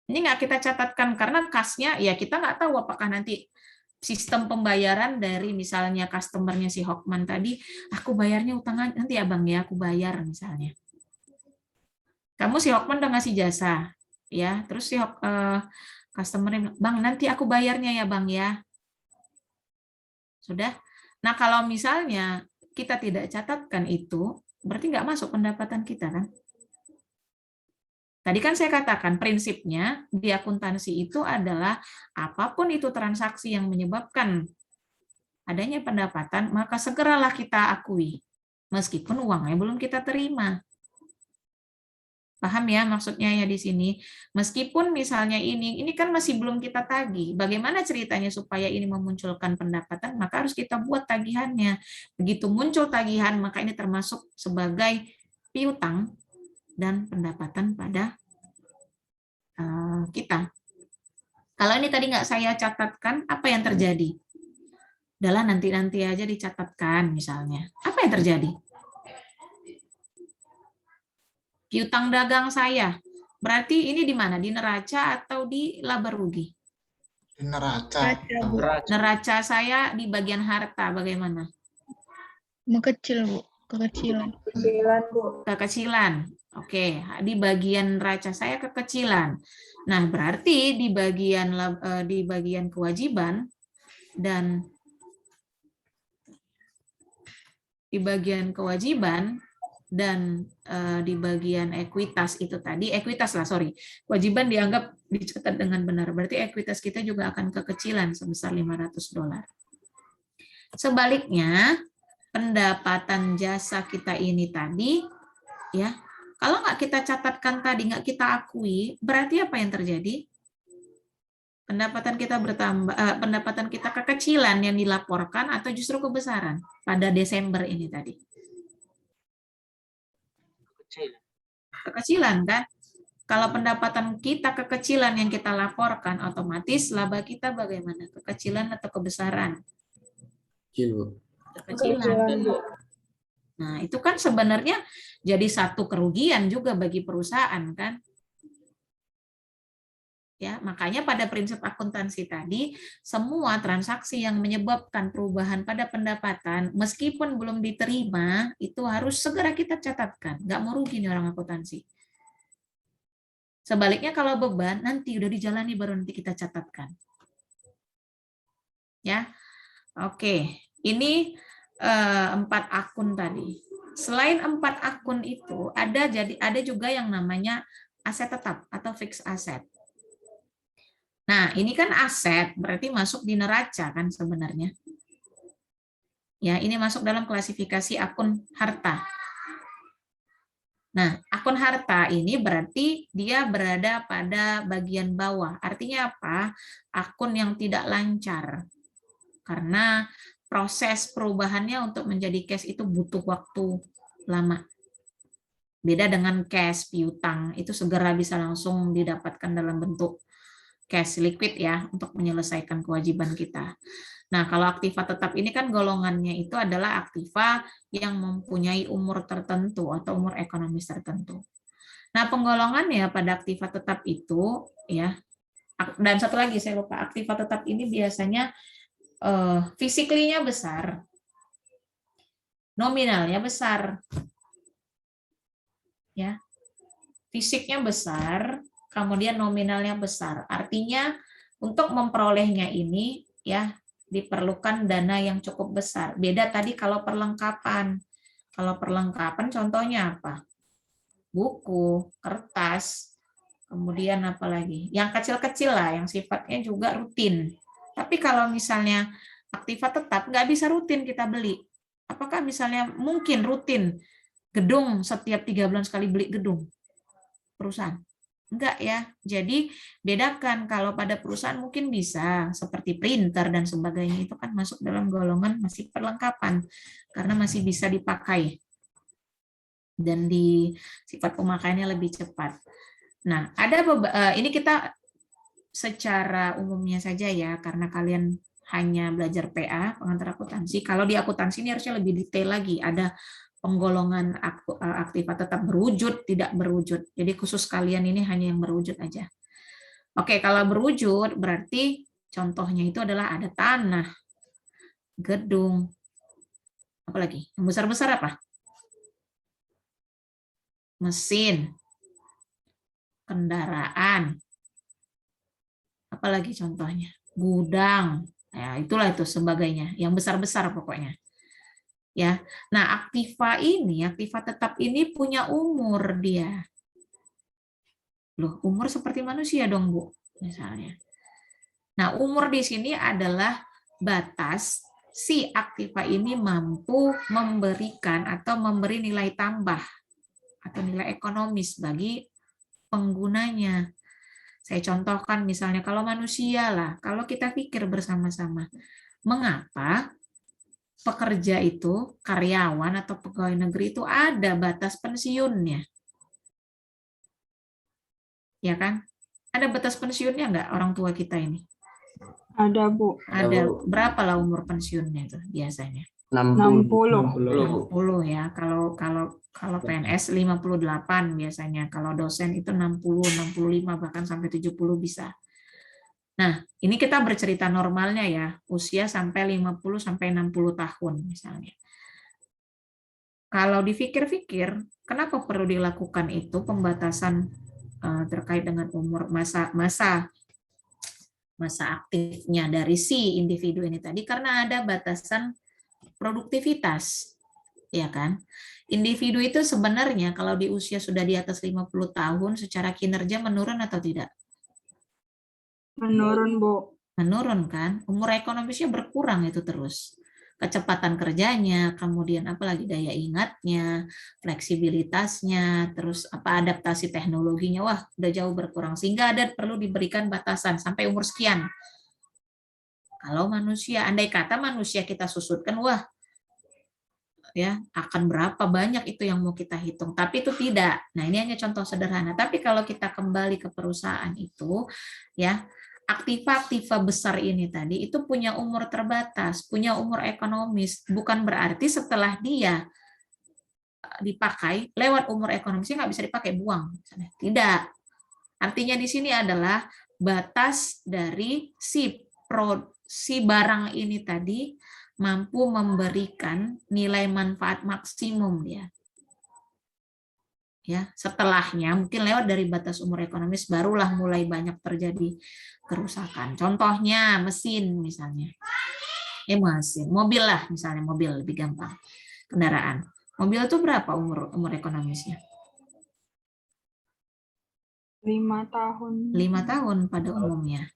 Ini nggak kita catatkan karena kas-nya ya kita nggak tahu apakah nanti sistem pembayaran dari misalnya customer-nya si Hokman tadi, aku bayarnya utangan nanti ya Bang ya, aku bayar misalnya. Kamu si Hokman udah ngasih jasa, ya, terus si customer-nya bilang, Bang nanti aku bayarnya ya Bang ya. Sudah. Nah kalau misalnya kita tidak catatkan itu, berarti nggak masuk pendapatan kita kan? Tadi kan saya katakan prinsipnya di akuntansi itu adalah apapun itu transaksi yang menyebabkan adanya pendapatan, maka segeralah kita akui, meskipun uangnya belum kita terima. Paham ya maksudnya ya di sini? Meskipun misalnya ini kan masih belum kita tagih. Bagaimana ceritanya supaya ini memunculkan pendapatan? Maka harus kita buat tagihannya. Begitu muncul tagihan, maka ini termasuk sebagai piutang dan pendapatan pada kita. Kalau ini tadi nggak saya catatkan, apa yang terjadi? Udahlah nanti aja dicatatkan misalnya. Apa yang terjadi? Piutang dagang saya. Berarti ini di mana? Di neraca atau di laba rugi? Di neraca. Neraca saya di bagian harta bagaimana? Mengecil, Bu. Kekecilan. Kekecilan, Bu. Kekecilan. Oke, di bagian neraca saya kekecilan. Nah, berarti di bagian kewajiban dan di bagian di bagian ekuitas itu tadi, kewajiban dianggap dicatat dengan benar. Berarti ekuitas kita juga akan kekecilan sebesar $500. Sebaliknya, pendapatan jasa kita ini tadi, ya, kalau nggak kita catatkan tadi, nggak kita akui, berarti apa yang terjadi? Pendapatan kita bertambah, pendapatan kita kekecilan yang dilaporkan atau justru kebesaran pada Desember ini tadi? Kekecilan kan? Kalau pendapatan kita kekecilan yang kita laporkan, otomatis laba kita bagaimana? Kekecilan atau kebesaran? Kekecilan. Nah, itu kan sebenarnya jadi satu kerugian juga bagi perusahaan kan? Ya, makanya pada prinsip akuntansi tadi, semua transaksi yang menyebabkan perubahan pada pendapatan, meskipun belum diterima, itu harus segera kita catatkan. Nggak mau rugi nih orang akuntansi. Sebaliknya kalau beban, nanti udah dijalani baru nanti kita catatkan. Ya, oke. Ini 4 akun tadi. Selain 4 akun itu, ada juga yang namanya aset tetap atau fixed asset. Nah, ini kan aset, berarti masuk di neraca kan sebenarnya. Ya, ini masuk dalam klasifikasi akun harta. Nah, akun harta ini berarti dia berada pada bagian bawah. Artinya apa? Akun yang tidak lancar. Karena proses perubahannya untuk menjadi cash itu butuh waktu lama. Beda dengan cash piutang, itu segera bisa langsung didapatkan dalam bentuk cash liquid ya, untuk menyelesaikan kewajiban kita. Nah, kalau aktiva tetap ini kan golongannya itu adalah aktiva yang mempunyai umur tertentu atau umur ekonomis tertentu. Nah, penggolongannya pada aktiva tetap itu ya, dan satu lagi saya lupa, aktiva tetap ini biasanya physically-nya besar, nominalnya besar, ya, fisiknya besar, kemudian nominalnya besar. Artinya untuk memperolehnya ini ya diperlukan dana yang cukup besar. Beda tadi kalau perlengkapan. Kalau perlengkapan contohnya apa? Buku, kertas, kemudian apa lagi? Yang kecil-kecil lah, yang sifatnya juga rutin. Tapi kalau misalnya aktiva tetap nggak bisa rutin kita beli. Apakah misalnya mungkin rutin gedung setiap 3 bulan sekali beli gedung perusahaan? Enggak ya. Jadi bedakan, kalau pada perusahaan mungkin bisa seperti printer dan sebagainya, itu kan masuk dalam golongan masih perlengkapan karena masih bisa dipakai dan di sifat pemakaiannya lebih cepat. Nah, ada ini kita secara umumnya saja ya, karena kalian hanya belajar PA, pengantar akuntansi. Kalau di akuntansi ini harusnya lebih detail lagi, ada penggolongan aktiva tetap berwujud, tidak berwujud. Jadi khusus kalian ini hanya yang berwujud aja. Oke, kalau berwujud berarti contohnya itu adalah ada tanah, gedung, apalagi yang besar-besar apa? Mesin, kendaraan, apalagi contohnya? Gudang, ya itulah itu sebagainya, yang besar-besar pokoknya. Ya, nah aktiva tetap ini punya umur dia. Loh, umur seperti manusia dong, Bu, misalnya. Nah, umur di sini adalah batas si aktiva ini mampu memberikan atau memberi nilai tambah atau nilai ekonomis bagi penggunanya. Saya contohkan misalnya kalau manusia lah, kalau kita pikir bersama-sama, mengapa pekerja itu, karyawan atau pegawai negeri itu ada batas pensiunnya. Ya kan? Ada batas pensiunnya nggak orang tua kita ini? Ada, Bu. Ada. Berapa lah umur pensiunnya itu biasanya? 60. 60 ya. Kalau PNS 58 biasanya. Kalau dosen itu 60, 65 bahkan sampai 70 bisa. Nah, ini kita bercerita normalnya ya, usia sampai 50 sampai 60 tahun misalnya. kalau dipikir-pikir, kenapa perlu dilakukan itu pembatasan terkait dengan umur masa aktifnya dari si individu ini tadi? Karena ada batasan produktivitas, ya kan? Individu itu sebenarnya kalau di usia sudah di atas 50 tahun secara kinerja menurun atau tidak? Menurun, Bu. Menurun kan? Umur ekonomisnya berkurang itu terus. Kecepatan kerjanya, kemudian apalagi daya ingatnya, fleksibilitasnya, terus apa adaptasi teknologinya, wah udah jauh berkurang. Sehingga ada perlu diberikan batasan sampai umur sekian. Kalau manusia, andai kata manusia kita susutkan, wah ya akan berapa banyak itu yang mau kita hitung, tapi itu tidak. Nah, ini hanya contoh sederhana. Tapi kalau kita kembali ke perusahaan itu, ya aktiva-aktiva besar ini tadi itu punya umur terbatas, punya umur ekonomis. Bukan berarti setelah dia dipakai lewat umur ekonomisnya nggak bisa dipakai, buang. Tidak. Artinya di sini adalah batas dari si barang ini tadi mampu memberikan nilai manfaat maksimum dia. Ya, setelahnya mungkin lewat dari batas umur ekonomis barulah mulai banyak terjadi kerusakan. Contohnya mesin misalnya. Mesin, mobil lah misalnya, mobil lebih gampang. Kendaraan. Mobil itu berapa umur ekonomisnya? 5 tahun. 5 tahun pada umumnya.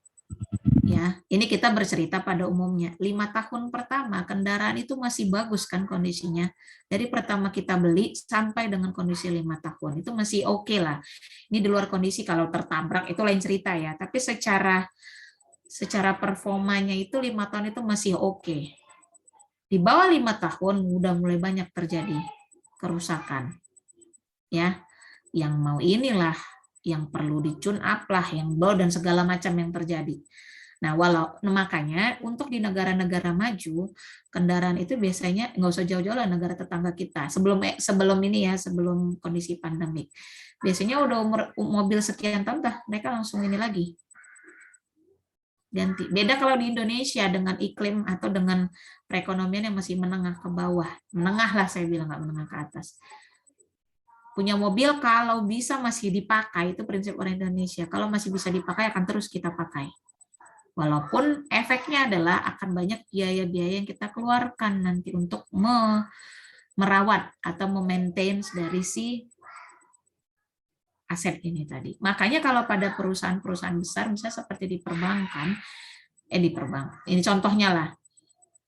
Ya, ini kita bercerita pada umumnya. 5 tahun pertama kendaraan itu masih bagus kan kondisinya. Dari pertama kita beli sampai dengan kondisi 5 tahun itu masih oke lah. Ini di luar kondisi kalau tertabrak itu lain cerita ya. Tapi secara performanya itu 5 tahun itu masih oke. Di bawah 5 tahun udah mulai banyak terjadi kerusakan. Ya, yang mau inilah yang perlu di-tune up lah, yang blow dan segala macam yang terjadi. Nah, makanya untuk di negara-negara maju, kendaraan itu biasanya nggak usah jauh-jauh lah negara tetangga kita. Sebelum ini ya, sebelum kondisi pandemik. Biasanya udah umur mobil sekian tahun dah, mereka langsung ini lagi. Ganti. Beda kalau di Indonesia dengan iklim atau dengan perekonomian yang masih menengah ke bawah. Menengah lah saya bilang, nggak menengah ke atas. Punya mobil kalau bisa masih dipakai, itu prinsip orang Indonesia. Kalau masih bisa dipakai akan terus kita pakai. Walaupun efeknya adalah akan banyak biaya-biaya yang kita keluarkan nanti untuk merawat atau memaintain dari si aset ini tadi. Makanya kalau pada perusahaan-perusahaan besar, misalnya seperti di perbankan, ini contohnya lah,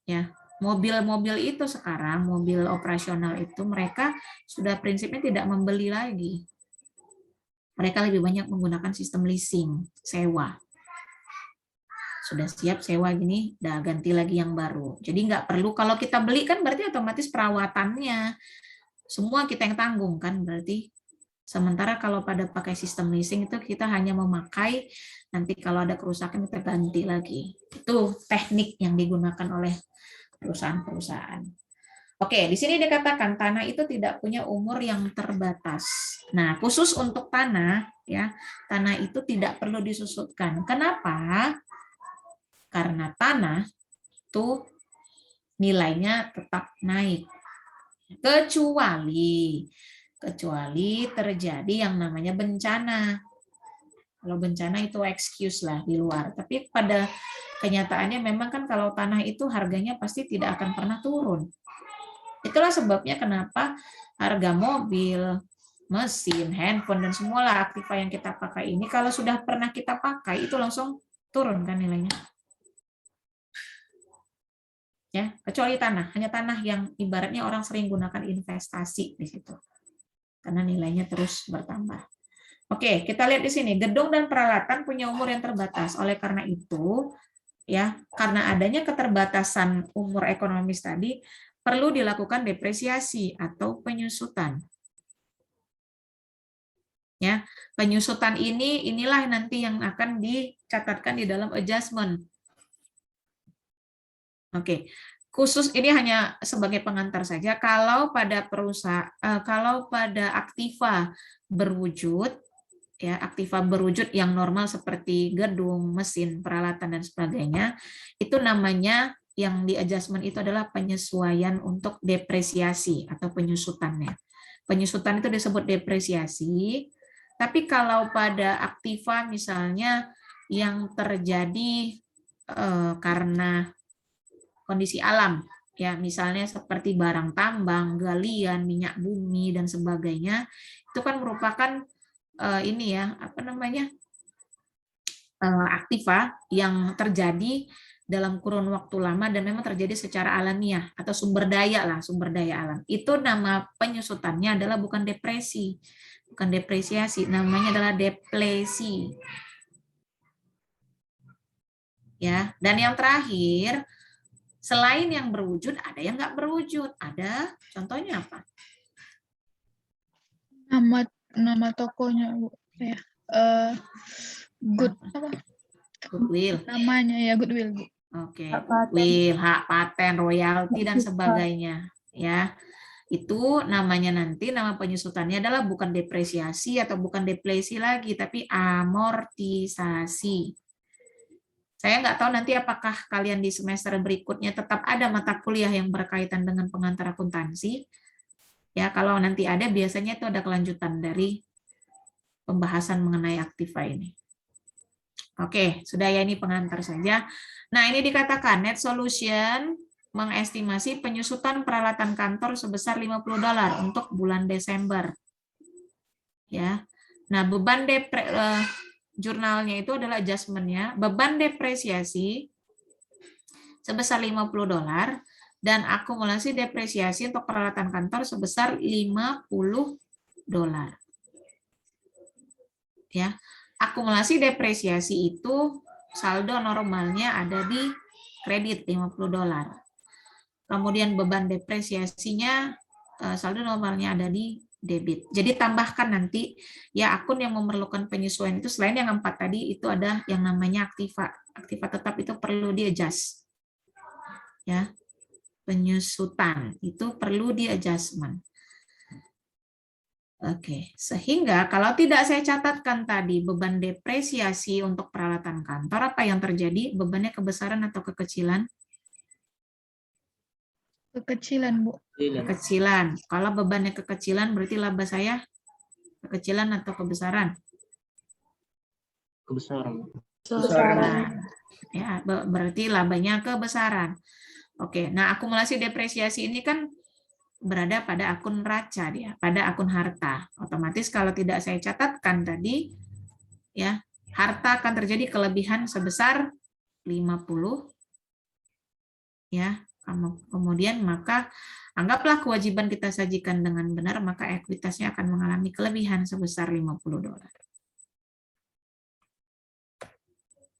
ya mobil-mobil itu sekarang, mobil operasional itu mereka sudah prinsipnya tidak membeli lagi. Mereka lebih banyak menggunakan sistem leasing, sewa. Sudah siap sewa gini, udah ganti lagi yang baru. Jadi nggak perlu, kalau kita beli kan berarti otomatis perawatannya semua kita yang tanggung kan berarti. Sementara kalau pada pakai sistem leasing itu kita hanya memakai, nanti kalau ada kerusakan kita ganti lagi. Itu teknik yang digunakan oleh perusahaan-perusahaan. Oke, di sini dikatakan tanah itu tidak punya umur yang terbatas. Nah, khusus untuk tanah, ya, tanah itu tidak perlu disusutkan. Kenapa? Karena tanah itu nilainya tetap naik. Kecuali terjadi yang namanya bencana. Kalau bencana itu excuse lah di luar. Tapi pada kenyataannya memang kan kalau tanah itu harganya pasti tidak akan pernah turun. Itulah sebabnya kenapa harga mobil, mesin, handphone, dan semualah aktiva yang kita pakai ini, kalau sudah pernah kita pakai, itu langsung turun kan nilainya. Ya, kecuali tanah, hanya tanah yang ibaratnya orang sering gunakan investasi di situ. Karena nilainya terus bertambah. Oke, kita lihat di sini, gedung dan peralatan punya umur yang terbatas. Oleh karena itu, ya, karena adanya keterbatasan umur ekonomis tadi, perlu dilakukan depresiasi atau penyusutan. Ya, penyusutan inilah nanti yang akan dicatatkan di dalam adjustment. Oke, khusus ini hanya sebagai pengantar saja. Kalau pada kalau pada aktiva berwujud, ya aktiva berwujud yang normal seperti gedung, mesin, peralatan dan sebagainya, itu namanya yang di adjustment itu adalah penyesuaian untuk depresiasi atau penyusutannya. Penyusutan itu disebut depresiasi, tapi kalau pada aktiva misalnya yang terjadi karena kondisi alam, ya misalnya seperti barang tambang, galian, minyak bumi dan sebagainya, itu kan merupakan ini ya apa namanya aktiva yang terjadi dalam kurun waktu lama dan memang terjadi secara alamiah atau sumber daya alam. Itu nama penyusutannya adalah bukan depresi, bukan depresiasi, namanya adalah deplesi. Ya, dan yang terakhir, selain yang berwujud, ada yang nggak berwujud. Ada, contohnya apa? Nama tokonya, Bu. Ya. Goodwill. Namanya ya Goodwill, Bu. Oke, Hak paten. goodwill, hak paten, royalti dan sebagainya. Ya, itu namanya nanti nama penyusutannya adalah bukan depresiasi atau bukan deplesi lagi, tapi amortisasi. Saya nggak tahu nanti apakah kalian di semester berikutnya tetap ada mata kuliah yang berkaitan dengan pengantar akuntansi. Ya, kalau nanti ada, biasanya itu ada kelanjutan dari pembahasan mengenai aktiva ini. Oke, sudah ya, ini pengantar saja. Nah, ini dikatakan net solution mengestimasi penyusutan peralatan kantor sebesar $50 untuk bulan Desember. Ya. Nah, beban jurnalnya itu adalah adjustment-nya, beban depresiasi sebesar $50 dan akumulasi depresiasi untuk peralatan kantor sebesar $50. Ya. Akumulasi depresiasi itu saldo normalnya ada di kredit $50. Kemudian beban depresiasinya saldo normalnya ada di debit. Jadi tambahkan nanti ya akun yang memerlukan penyesuaian itu selain yang 4 tadi itu ada yang namanya aktiva. Aktiva tetap itu perlu di-adjust. Ya. Penyusutan itu perlu di-adjustment. Oke, sehingga kalau tidak saya catatkan tadi beban depresiasi untuk peralatan kantor, apa yang terjadi? Bebannya kebesaran atau kekecilan? Kekecilan, Bu. Kekecilan. Kalau bebannya kekecilan berarti laba saya kekecilan atau kebesaran? Kebesaran. Kebesaran. Ya, berarti labanya kebesaran. Oke, nah akumulasi depresiasi ini kan berada pada akun neraca dia, pada akun harta. Otomatis kalau tidak saya catatkan tadi, ya harta akan terjadi kelebihan sebesar 50, ya. Kemudian maka anggaplah kewajiban kita sajikan dengan benar, maka ekuitasnya akan mengalami kelebihan sebesar $50.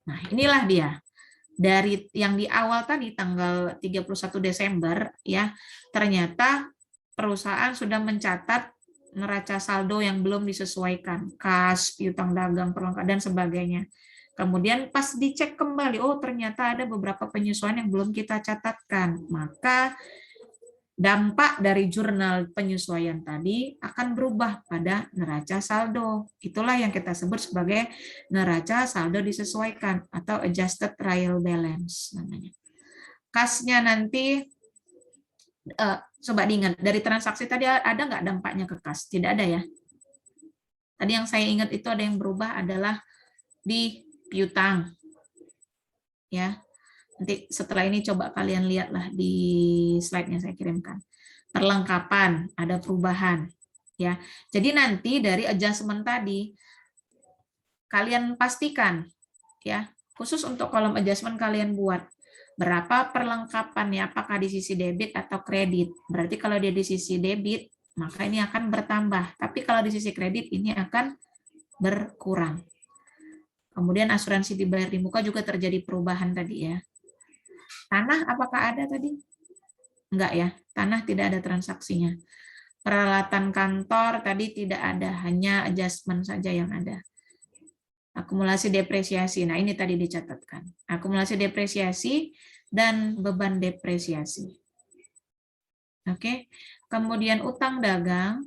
Nah, inilah dia. Dari yang di awal tadi tanggal 31 Desember ya, ternyata perusahaan sudah mencatat neraca saldo yang belum disesuaikan, kas, piutang dagang, perlengkapan dan sebagainya. Kemudian pas dicek kembali, oh ternyata ada beberapa penyesuaian yang belum kita catatkan. Maka dampak dari jurnal penyesuaian tadi akan berubah pada neraca saldo. Itulah yang kita sebut sebagai neraca saldo disesuaikan atau adjusted trial balance namanya. Kasnya nanti coba diingat dari transaksi tadi ada nggak dampaknya ke kas? Tidak ada ya. Tadi yang saya ingat itu ada yang berubah adalah di piutang. Ya. Nanti setelah ini coba kalian lihatlah di slide-nya saya kirimkan. Perlengkapan, ada perubahan. Ya. Jadi nanti dari adjustment tadi, kalian pastikan, ya khusus untuk kolom adjustment kalian buat, berapa perlengkapannya, apakah di sisi debit atau kredit. Berarti kalau dia di sisi debit, maka ini akan bertambah. Tapi kalau di sisi kredit, ini akan berkurang. Kemudian asuransi dibayar di muka juga terjadi perubahan tadi ya. Tanah apakah ada tadi? Enggak ya, tanah tidak ada transaksinya. Peralatan kantor tadi tidak ada, hanya adjustment saja yang ada. Akumulasi depresiasi, nah ini tadi dicatatkan. Akumulasi depresiasi dan beban depresiasi. Oke, kemudian utang dagang.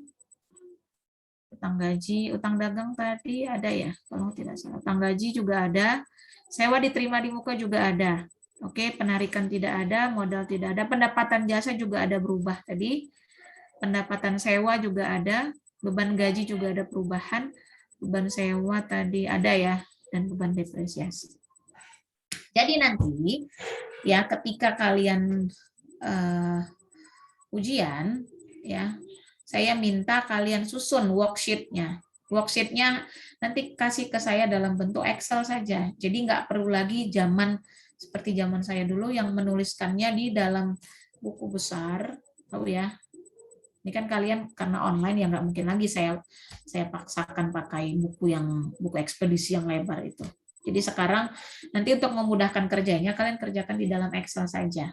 Utang gaji, utang dagang tadi ada ya, kalau tidak salah. Utang gaji juga ada, sewa diterima di muka juga ada. Oke, penarikan tidak ada, modal tidak ada, pendapatan jasa juga ada berubah tadi. Pendapatan sewa juga ada, beban gaji juga ada perubahan. Beban sewa tadi ada ya, dan beban depresiasi. Jadi nanti ya ketika kalian ujian ya, saya minta kalian susun worksheet-nya. Worksheet-nya nanti kasih ke saya dalam bentuk Excel saja. Jadi nggak perlu lagi seperti zaman saya dulu yang menuliskannya di dalam buku besar, tahu ya. Ini kan kalian karena online ya nggak mungkin lagi saya paksakan pakai buku ekspedisi yang lebar itu. Jadi sekarang nanti untuk memudahkan kerjanya kalian kerjakan di dalam Excel saja.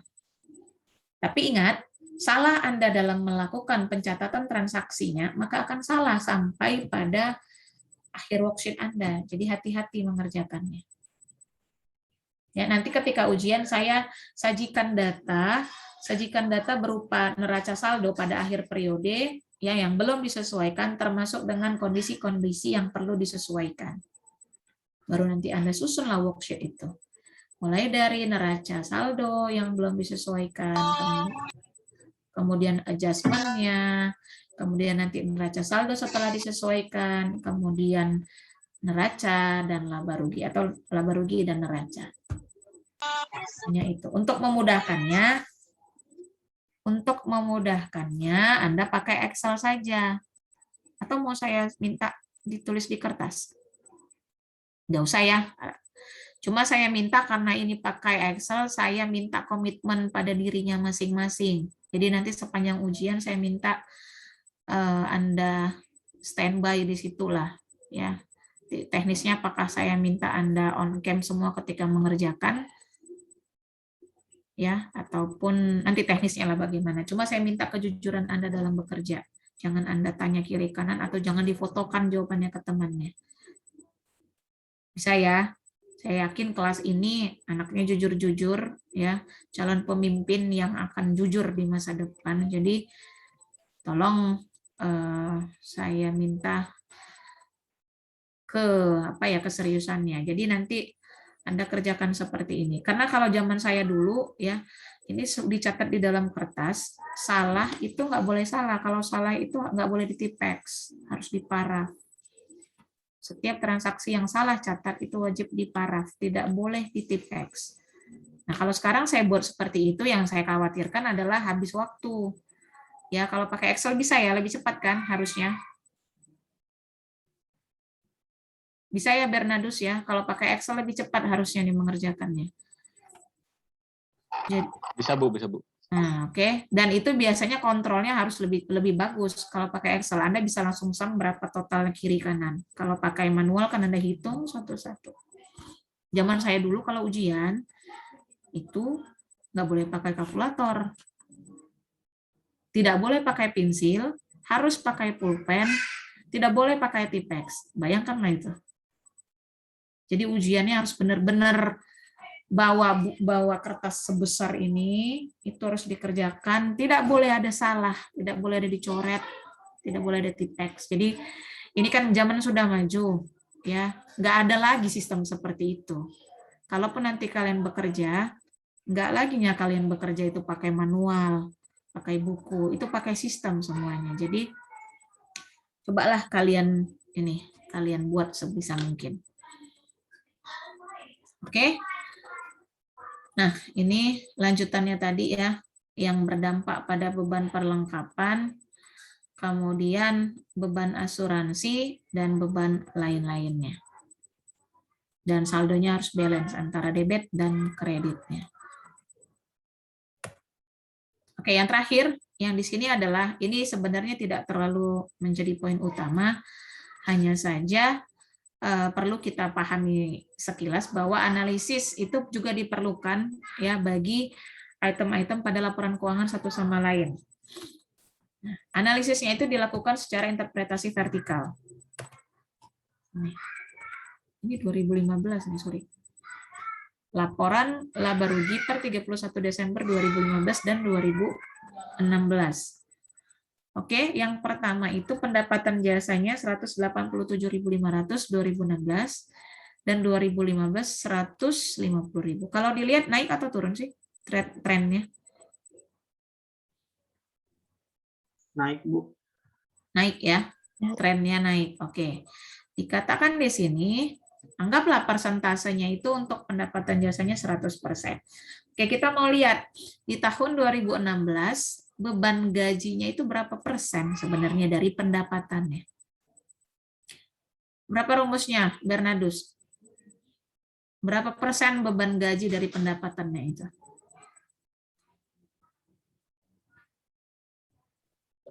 Tapi ingat, salah Anda dalam melakukan pencatatan transaksinya, maka akan salah sampai pada akhir worksheet Anda. Jadi hati-hati mengerjakannya. Ya, nanti ketika ujian saya sajikan data berupa neraca saldo pada akhir periode ya yang belum disesuaikan termasuk dengan kondisi-kondisi yang perlu disesuaikan. Baru nanti Anda susunlah worksheet itu. Mulai dari neraca saldo yang belum disesuaikan, kemudian adjustment-nya, kemudian nanti neraca saldo setelah disesuaikan, kemudian neraca dan laba rugi atau laba rugi dan neraca. Hanya itu. Untuk memudahkannya Anda pakai Excel saja. Atau mau saya minta ditulis di kertas? Nggak usah ya. Cuma saya minta karena ini pakai Excel, saya minta komitmen pada dirinya masing-masing. Jadi nanti sepanjang ujian saya minta Anda standby di situlah ya. Teknisnya apakah saya minta Anda on cam semua ketika mengerjakan ya, ataupun nanti teknisnya lah bagaimana. Cuma saya minta kejujuran Anda dalam bekerja. Jangan Anda tanya kiri kanan atau jangan difotokan jawabannya ke temannya. Bisa ya? Saya yakin kelas ini anaknya jujur-jujur ya, calon pemimpin yang akan jujur di masa depan. Jadi tolong saya minta keseriusannya. Jadi nanti Anda kerjakan seperti ini. Karena kalau zaman saya dulu ya, ini dicatat di dalam kertas, salah itu nggak boleh salah. Kalau salah itu nggak boleh ditipex, harus diparaf. Setiap transaksi yang salah catat itu wajib diparaf, tidak boleh ditipex. Nah, kalau sekarang saya buat seperti itu, yang saya khawatirkan adalah habis waktu. Ya, kalau pakai Excel bisa ya, lebih cepat kan harusnya. Bisa ya Bernadus ya, kalau pakai Excel lebih cepat harusnya nih mengerjakannya. Jadi, Bisa Bu, bisa Bu. nah, oke. Dan itu biasanya kontrolnya harus lebih bagus. Kalau pakai Excel Anda bisa langsung sum berapa total kiri kanan. Kalau pakai manual kan Anda hitung satu-satu. Zaman saya dulu kalau ujian itu nggak boleh pakai kalkulator, tidak boleh pakai pensil, harus pakai pulpen, tidak boleh pakai tipex. Bayangkanlah itu. Jadi ujiannya harus benar-benar bawa kertas sebesar ini, itu harus dikerjakan. Tidak boleh ada salah, tidak boleh ada dicoret, tidak boleh ada tipex. Jadi ini kan zaman sudah maju, ya, nggak ada lagi sistem seperti itu. Kalaupun nanti kalian bekerja, nggak lagi ya kalian bekerja itu pakai manual, pakai buku, itu pakai sistem semuanya. Jadi cobalah kalian buat sebisa mungkin. Oke. Nah, ini lanjutannya tadi ya, yang berdampak pada beban perlengkapan, kemudian beban asuransi, dan beban lain-lainnya. Dan saldonya harus balance antara debit dan kreditnya. Oke, yang terakhir, yang di sini adalah, ini sebenarnya tidak terlalu menjadi poin utama, hanya saja perlu kita pahami sekilas bahwa analisis itu juga diperlukan ya bagi item-item pada laporan keuangan satu sama lain. Nah, analisisnya itu dilakukan secara interpretasi vertikal. Ini 2015 nih, sorry. Laporan laba rugi per 31 Desember 2015 dan 2016. Oke, yang pertama itu pendapatan jasanya 187.500 2016, dan 2015 150.000. Kalau dilihat naik atau turun sih trennya? Naik, Bu. Naik ya, trennya naik. Oke, dikatakan di sini, anggaplah persentasenya itu untuk pendapatan jasanya 100%. Oke, kita mau lihat di tahun 2016 beban gajinya itu berapa persen sebenarnya dari pendapatannya? Berapa rumusnya, Bernardus? Berapa persen beban gaji dari pendapatannya itu?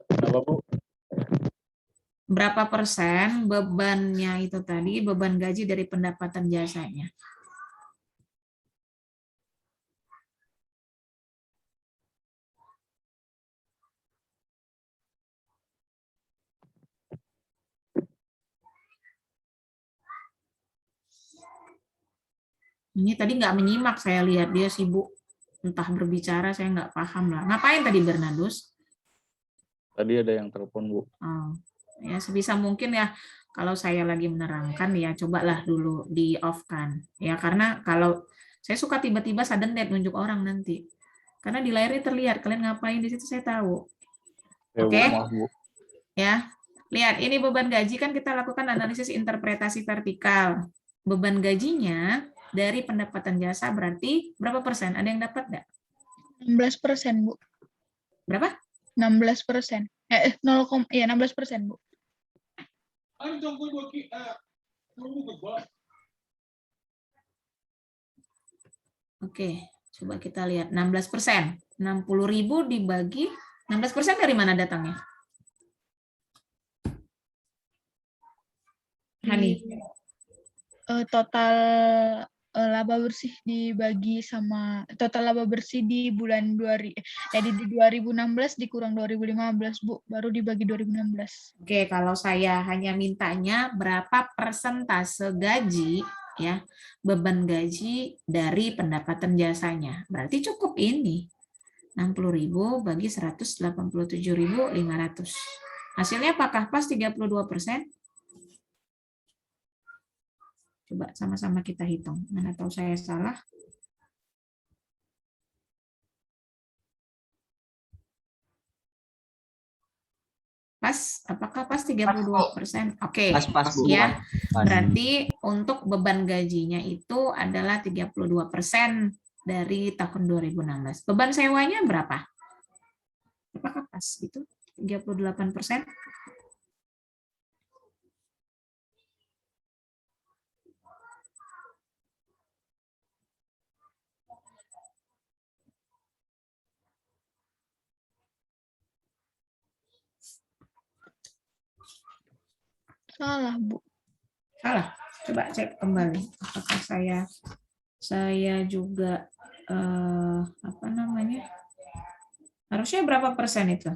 Kenapa, Bu? Berapa persen bebannya itu tadi, beban gaji dari pendapatan jasanya? Ini tadi nggak menyimak, saya lihat dia sibuk entah berbicara, saya nggak paham lah. Ngapain tadi Bernardus? Tadi ada yang telepon, Bu. Oh, ya sebisa mungkin ya kalau saya lagi menerangkan ya cobalah dulu di off kan ya, karena kalau saya suka tiba-tiba sudden death nunjuk orang nanti karena di layarnya terlihat kalian ngapain di situ saya tahu. Ya, Oke. Bu, maaf, Bu. Ya, lihat ini beban gaji kan kita lakukan analisis interpretasi vertikal. Beban gajinya dari pendapatan jasa berarti berapa persen? Ada yang dapat nggak? 16%, Bu. Berapa? 16%. 16%, Bu. Oke, coba kita lihat 16%. 60.000 dibagi 16% dari mana datangnya? Hani. Total laba bersih dibagi sama total laba bersih di bulan di 2016 dikurang 2015, Bu, baru dibagi 2016. Oke, kalau saya hanya mintanya berapa persentase gaji ya, beban gaji dari pendapatan jasanya. Berarti cukup ini. 60.000 bagi 187.500. Hasilnya apakah pas 32%? Coba sama-sama kita hitung. Mana tahu saya salah. Pas, apakah pas 32%? Oke, Pas, Bu. ya. Berarti untuk beban gajinya itu adalah 32% dari tahun 2016. Beban sewanya berapa? Apakah pas itu? 38%? Salah, Bu. Salah. Coba cek kembali. Apakah saya juga apa namanya? Harusnya berapa persen itu?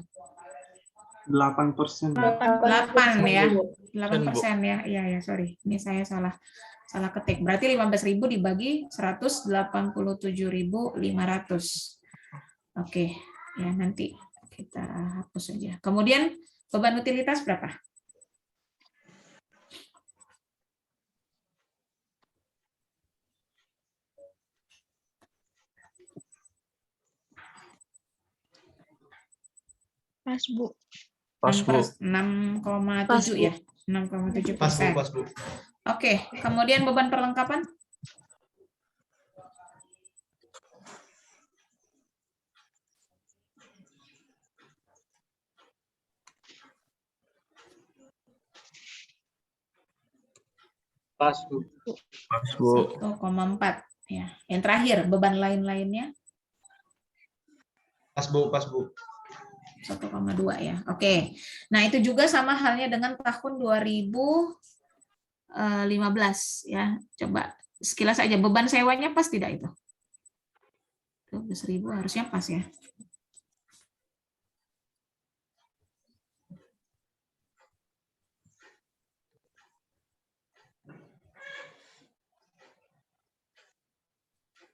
8%. 8 ya. 8% ya. Iya, sorry. Ini saya salah ketik. Berarti 15.000 dibagi 187.500. Oke, ya nanti kita hapus saja. Kemudian beban utilitas berapa? Pas, Bu. Pas, Bu. 6,7 ya. 6,7%. Pas, Bu. Oke, kemudian beban perlengkapan? Pas, Bu. Pas, Bu. 1,4 ya. Yang terakhir beban lain-lainnya? Pas, Bu. 1,2 ya. Oke. Nah, itu juga sama halnya dengan tahun 2015 ya. Coba sekilas aja beban sewanya pas tidak itu? 12.000 harusnya pas ya.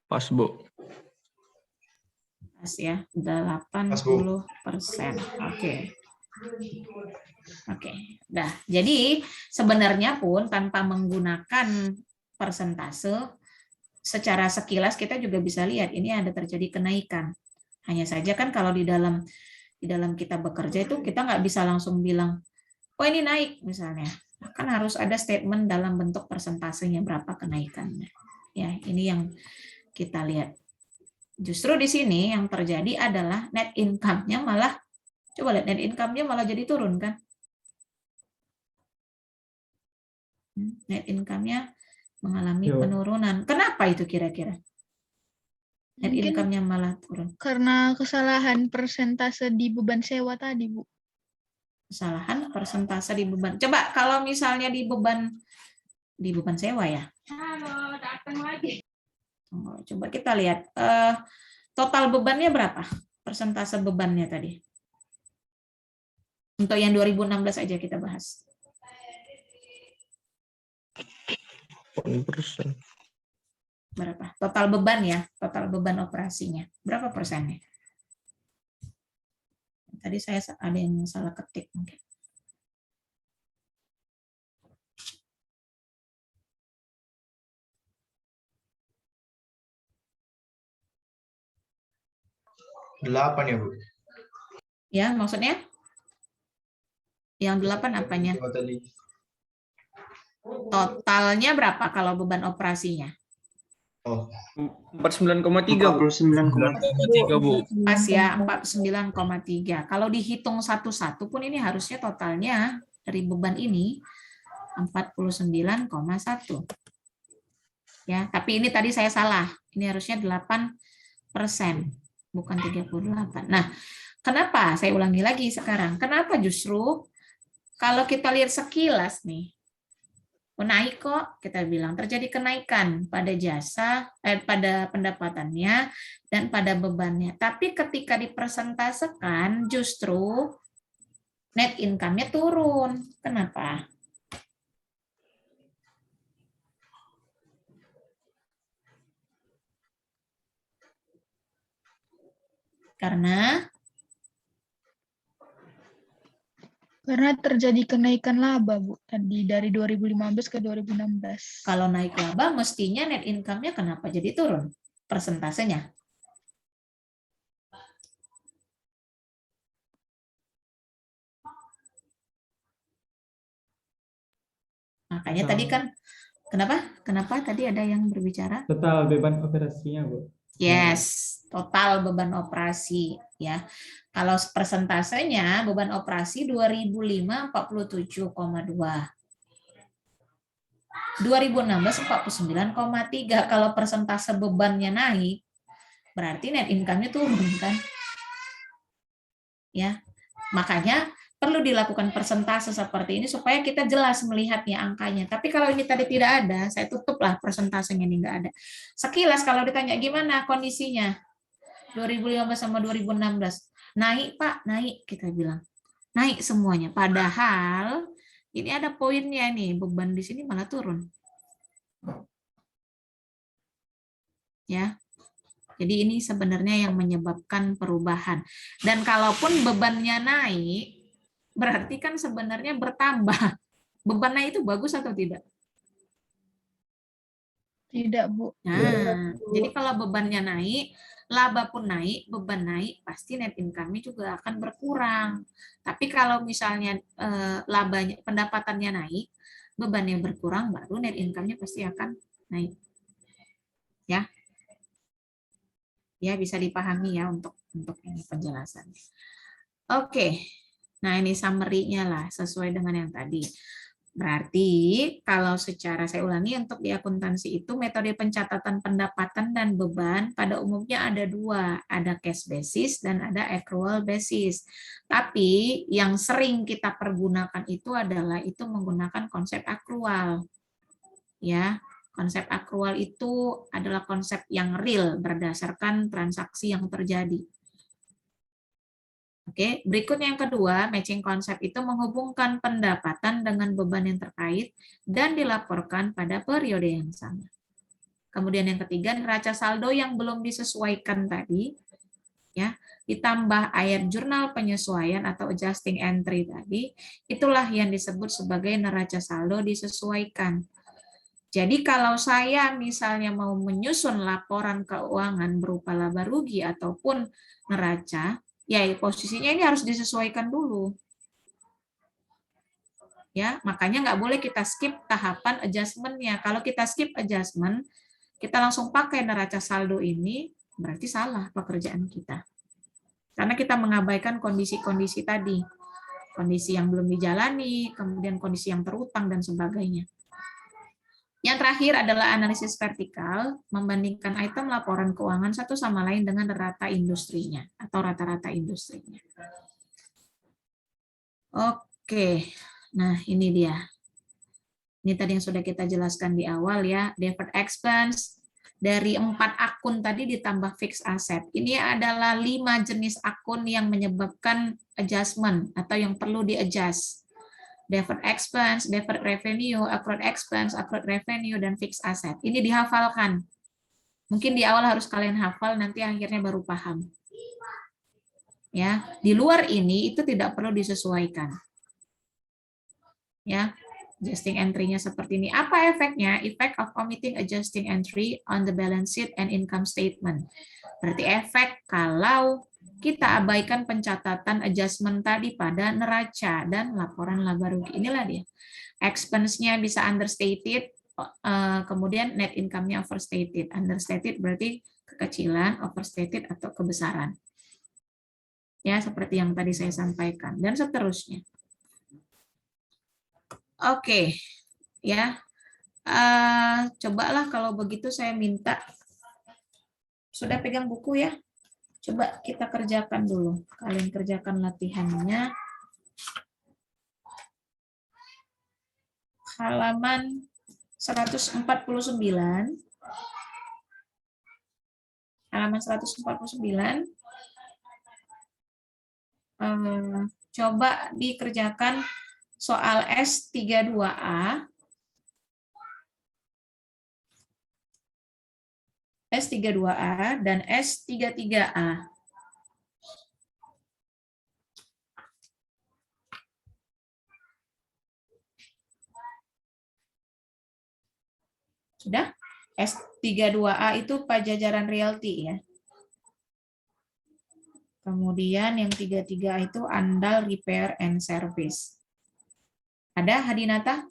Pas, Bu. Pas ya, 80%. Oke. Oke, dah. Jadi sebenarnya pun tanpa menggunakan persentase, secara sekilas kita juga bisa lihat ini ada terjadi kenaikan. Hanya saja kan kalau di dalam kita bekerja itu kita nggak bisa langsung bilang, oh ini naik misalnya. Kan harus ada statement dalam bentuk persentasenya berapa kenaikannya. Ya, ini yang kita lihat. Justru di sini yang terjadi adalah net income-nya malah, coba lihat net income-nya malah jadi turun kan? Net income-nya mengalami penurunan. Kenapa itu kira-kira? Net Mungkin income-nya malah turun. karena kesalahan persentase di beban sewa tadi, Bu. Kesalahan persentase di beban. Coba kalau misalnya di beban sewa ya. Halo, datang lagi. Coba kita lihat total bebannya berapa? Persentase bebannya tadi. Untuk yang 2016 aja kita bahas. 8%. Berapa? Total beban ya, total beban operasinya. Berapa persennya? Tadi saya ada yang salah ketik mungkin. Delapan ya, Bu? Ya, maksudnya? Yang 8 apanya? Totalnya berapa kalau beban operasinya? Oh, 49,3 Bu. 49,3 Bu. Pas ya, 49,3. Kalau dihitung satu-satu pun ini harusnya totalnya dari beban ini 49,1. Ya, tapi ini tadi saya salah. Ini harusnya 8%, bukan 38. Nah, kenapa? Saya ulangi lagi sekarang. Kenapa justru kalau kita lihat sekilas nih, naik kok, kita bilang terjadi kenaikan pada jasa, pada pendapatannya dan pada bebannya. Tapi ketika dipersentasekan justru net income-nya turun. Kenapa? Karena terjadi kenaikan laba, Bu, tadi dari 2015 ke 2016. kalau naik laba, mestinya net income-nya kenapa jadi turun persentasenya? Makanya tadi kan, kenapa tadi ada yang berbicara? Total beban operasinya, Bu. Yes, total beban operasi ya. Kalau persentasenya beban operasi 2005 47,2. 2016 49,3. Kalau persentase bebannya naik, berarti net income-nya turun kan? Ya. Makanya perlu dilakukan persentase seperti ini supaya kita jelas melihatnya angkanya. Tapi kalau ini tadi tidak ada, saya tutuplah persentasenya ini nggak ada. Sekilas kalau ditanya gimana kondisinya 2015 sama 2016, naik Pak, naik kita bilang, naik semuanya. Padahal ini ada poinnya nih, beban di sini malah turun. Ya. Jadi ini sebenarnya yang menyebabkan perubahan. Dan kalaupun bebannya naik, berarti kan sebenarnya bertambah. Beban naik itu bagus atau tidak? Tidak, Bu. Nah, jadi kalau bebannya naik, laba pun naik, beban naik, pasti net income-nya juga akan berkurang. Tapi kalau misalnya labanya, pendapatannya naik, bebannya berkurang, baru net income-nya pasti akan naik. Ya. Ya, bisa dipahami ya untuk ini penjelasannya. Oke. Nah, ini summary-nya lah sesuai dengan yang tadi. Berarti kalau secara, saya ulangi, untuk di akuntansi itu metode pencatatan pendapatan dan beban pada umumnya ada dua, ada cash basis dan ada accrual basis. Tapi yang sering kita pergunakan itu adalah menggunakan konsep accrual. Ya, konsep accrual itu adalah konsep yang real berdasarkan transaksi yang terjadi. Oke, berikutnya yang kedua, matching konsep itu menghubungkan pendapatan dengan beban yang terkait dan dilaporkan pada periode yang sama. Kemudian yang ketiga, neraca saldo yang belum disesuaikan tadi, ya, ditambah ayat jurnal penyesuaian atau adjusting entry tadi, itulah yang disebut sebagai neraca saldo disesuaikan. Jadi kalau saya misalnya mau menyusun laporan keuangan berupa laba rugi ataupun neraca, ya posisinya ini harus disesuaikan dulu. Ya, makanya nggak boleh kita skip tahapan adjustment-nya. Kalau kita skip adjustment, kita langsung pakai neraca saldo ini, berarti salah pekerjaan kita. Karena kita mengabaikan kondisi-kondisi tadi. Kondisi yang belum dijalani, kemudian kondisi yang terutang, dan sebagainya. Yang terakhir adalah analisis vertikal, membandingkan item laporan keuangan satu sama lain dengan rata industrinya, atau rata-rata industrinya. Oke, nah ini dia. Ini tadi yang sudah kita jelaskan di awal ya, deferred expense, dari 4 akun tadi ditambah fixed asset. Ini adalah 5 jenis akun yang menyebabkan adjustment, atau yang perlu di-adjust. Deferred expense, deferred revenue, accrued expense, accrued revenue, dan fixed asset. Ini dihafalkan. Mungkin di awal harus kalian hafal, nanti akhirnya baru paham. Ya, di luar ini itu tidak perlu disesuaikan. Ya, adjusting entry-nya seperti ini. Apa efeknya? Effect of omitting adjusting entry on the balance sheet and income statement. Berarti efek kalau kita abaikan pencatatan adjustment tadi pada neraca dan laporan laba rugi. Inilah dia. Expense-nya bisa understated, kemudian net income-nya overstated. Understated berarti kekecilan, overstated atau kebesaran. Ya, seperti yang tadi saya sampaikan, dan seterusnya. Oke, ya. Cobalah kalau begitu saya minta, sudah pegang buku ya? Coba kita kerjakan dulu. Kalian kerjakan latihannya. Halaman 149. Halaman 149. Coba dikerjakan soal S32A. S32A dan S33A. Sudah? S32A itu pajajaran realty ya. Kemudian yang 33 itu Andal Repair and Service. Ada Hadinata?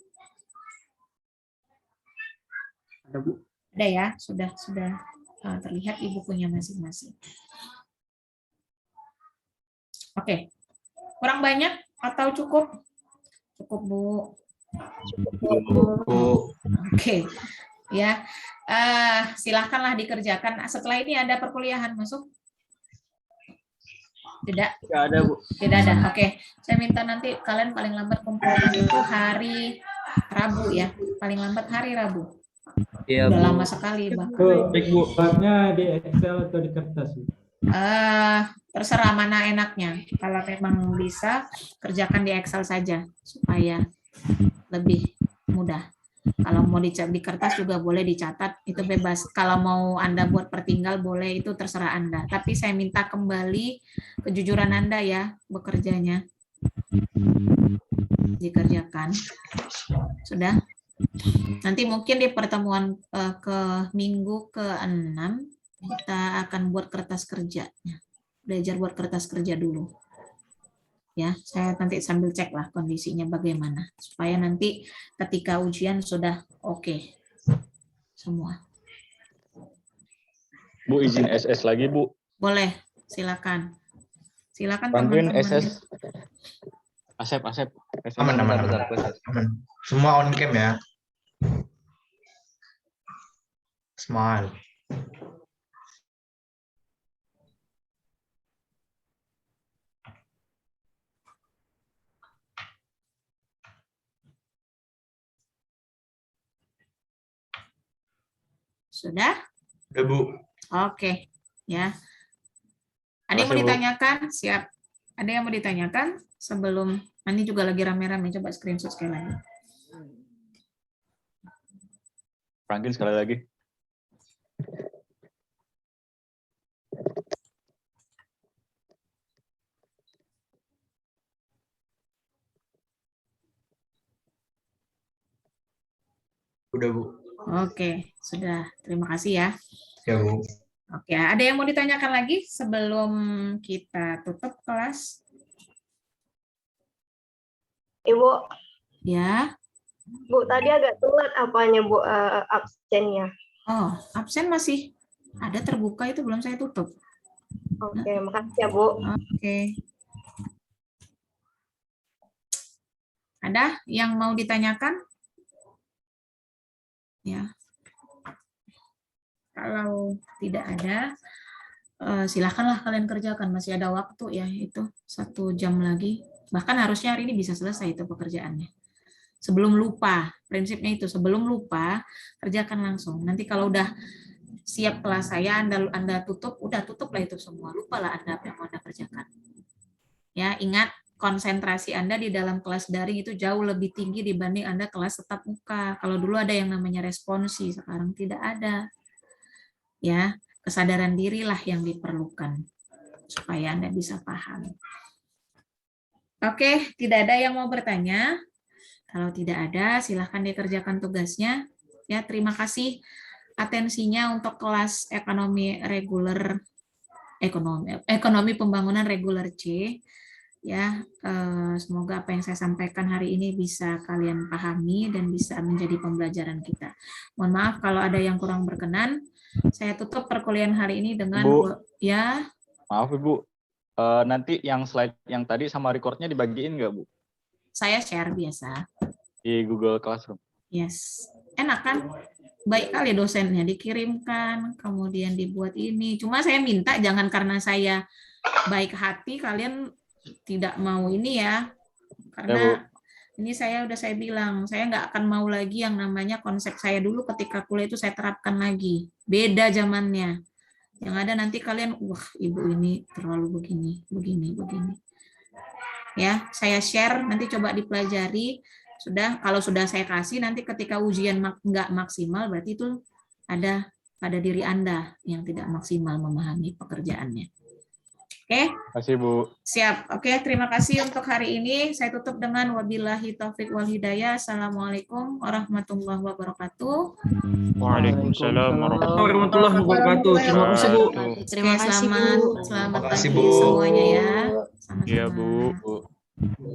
Ada, Bu. Ada ya, sudah terlihat di bukunya masing-masing. Oke, kurang banyak atau cukup? Cukup, Bu. Oke, ya. Silahkanlah dikerjakan. Setelah ini ada perkuliahan masuk? Tidak? Tidak ada, Bu. Tidak ada. Oke, saya minta nanti kalian paling lambat kumpulkan itu hari Rabu ya. Paling lambat hari Rabu. Iya, Udah Bu. lama sekali, Bang. Baik, Bu. Buatnya di Excel atau di kertas, Bu? Terserah mana enaknya. Kalau memang bisa, kerjakan di Excel saja supaya lebih mudah. Kalau mau di kertas juga boleh dicatat, itu bebas. Kalau mau Anda buat pertinggal boleh, itu terserah Anda. Tapi saya minta kembali kejujuran Anda ya bekerjanya. Dikerjakan. Sudah? Nanti mungkin di pertemuan ke minggu ke-6 kita akan buat kertas kerjanya. Belajar buat kertas kerja dulu. Ya, saya nanti sambil cek lah kondisinya bagaimana supaya nanti ketika ujian sudah oke semua. Bu, izin SS lagi, Bu. Boleh, silakan. Silakan Bantuin teman-teman. SS. Asep. Aman. Semua on cam ya. Smile. Sudah? Udah, Bu. Oke, ya. Ada yang mau Makasih, Bu. ditanyakan? Siap. Ada yang mau ditanyakan sebelum ini juga lagi rame-rame, coba screenshot sekali lagi. Franklin sekali lagi. Udah, Bu. Oke, sudah. Terima kasih ya. Ya, Bu. Oke, ada yang mau ditanyakan lagi sebelum kita tutup kelas? Ibu, Ya. Bu tadi agak telat apanya Bu absennya. Oh, absen masih ada terbuka itu belum saya tutup. Oke, makasih ya Bu. Oke. Ada yang mau ditanyakan? Ya. Kalau tidak ada, silakanlah kalian kerjakan. Masih ada waktu ya, itu 1 jam lagi. Bahkan harusnya hari ini bisa selesai itu pekerjaannya. Sebelum lupa, prinsipnya itu sebelum lupa kerjakan langsung. Nanti kalau udah siap kelas saya, Anda tutup, udah tutuplah itu semua. Lupalah Anda apa yang mau Anda kerjakan. Ya, ingat konsentrasi Anda di dalam kelas daring itu jauh lebih tinggi dibanding Anda kelas tatap muka. Kalau dulu ada yang namanya responsi, sekarang tidak ada. Ya, kesadaran dirilah yang diperlukan supaya Anda bisa paham. Oke, tidak ada yang mau bertanya. Kalau tidak ada, silahkan dikerjakan tugasnya. Ya, terima kasih atensinya untuk kelas ekonomi reguler, ekonomi pembangunan reguler C. Ya, semoga apa yang saya sampaikan hari ini bisa kalian pahami dan bisa menjadi pembelajaran kita. Mohon maaf kalau ada yang kurang berkenan. Saya tutup perkuliahan hari ini dengan ya. Maaf Ibu, nanti yang slide yang tadi sama recordnya dibagiin nggak Bu? Saya share biasa. Di Google Classroom. Yes, enak kan? Baik kali dosennya dikirimkan, kemudian dibuat ini. Cuma saya minta jangan karena saya baik hati kalian tidak mau ini ya, karena ini saya bilang saya nggak akan mau lagi yang namanya konsep saya dulu ketika kuliah itu saya terapkan lagi, beda zamannya. Yang ada nanti kalian, wah ibu ini terlalu begini. Ya, saya share nanti coba dipelajari. Kalau sudah saya kasih nanti ketika ujian nggak maksimal berarti itu ada pada diri Anda yang tidak maksimal memahami pekerjaannya. Oke. Terima kasih Bu. Siap. Oke, terima kasih untuk hari ini. Saya tutup dengan wabillahi taufik wal hidayah. Assalamualaikum warahmatullahi wabarakatuh. Waalaikumsalam warahmatullahi wabarakatuh. Terima kasih Bu. Terima kasih, selamat Terima kasih, pagi Bu. semuanya ya. Iya Sama-sama. Bu.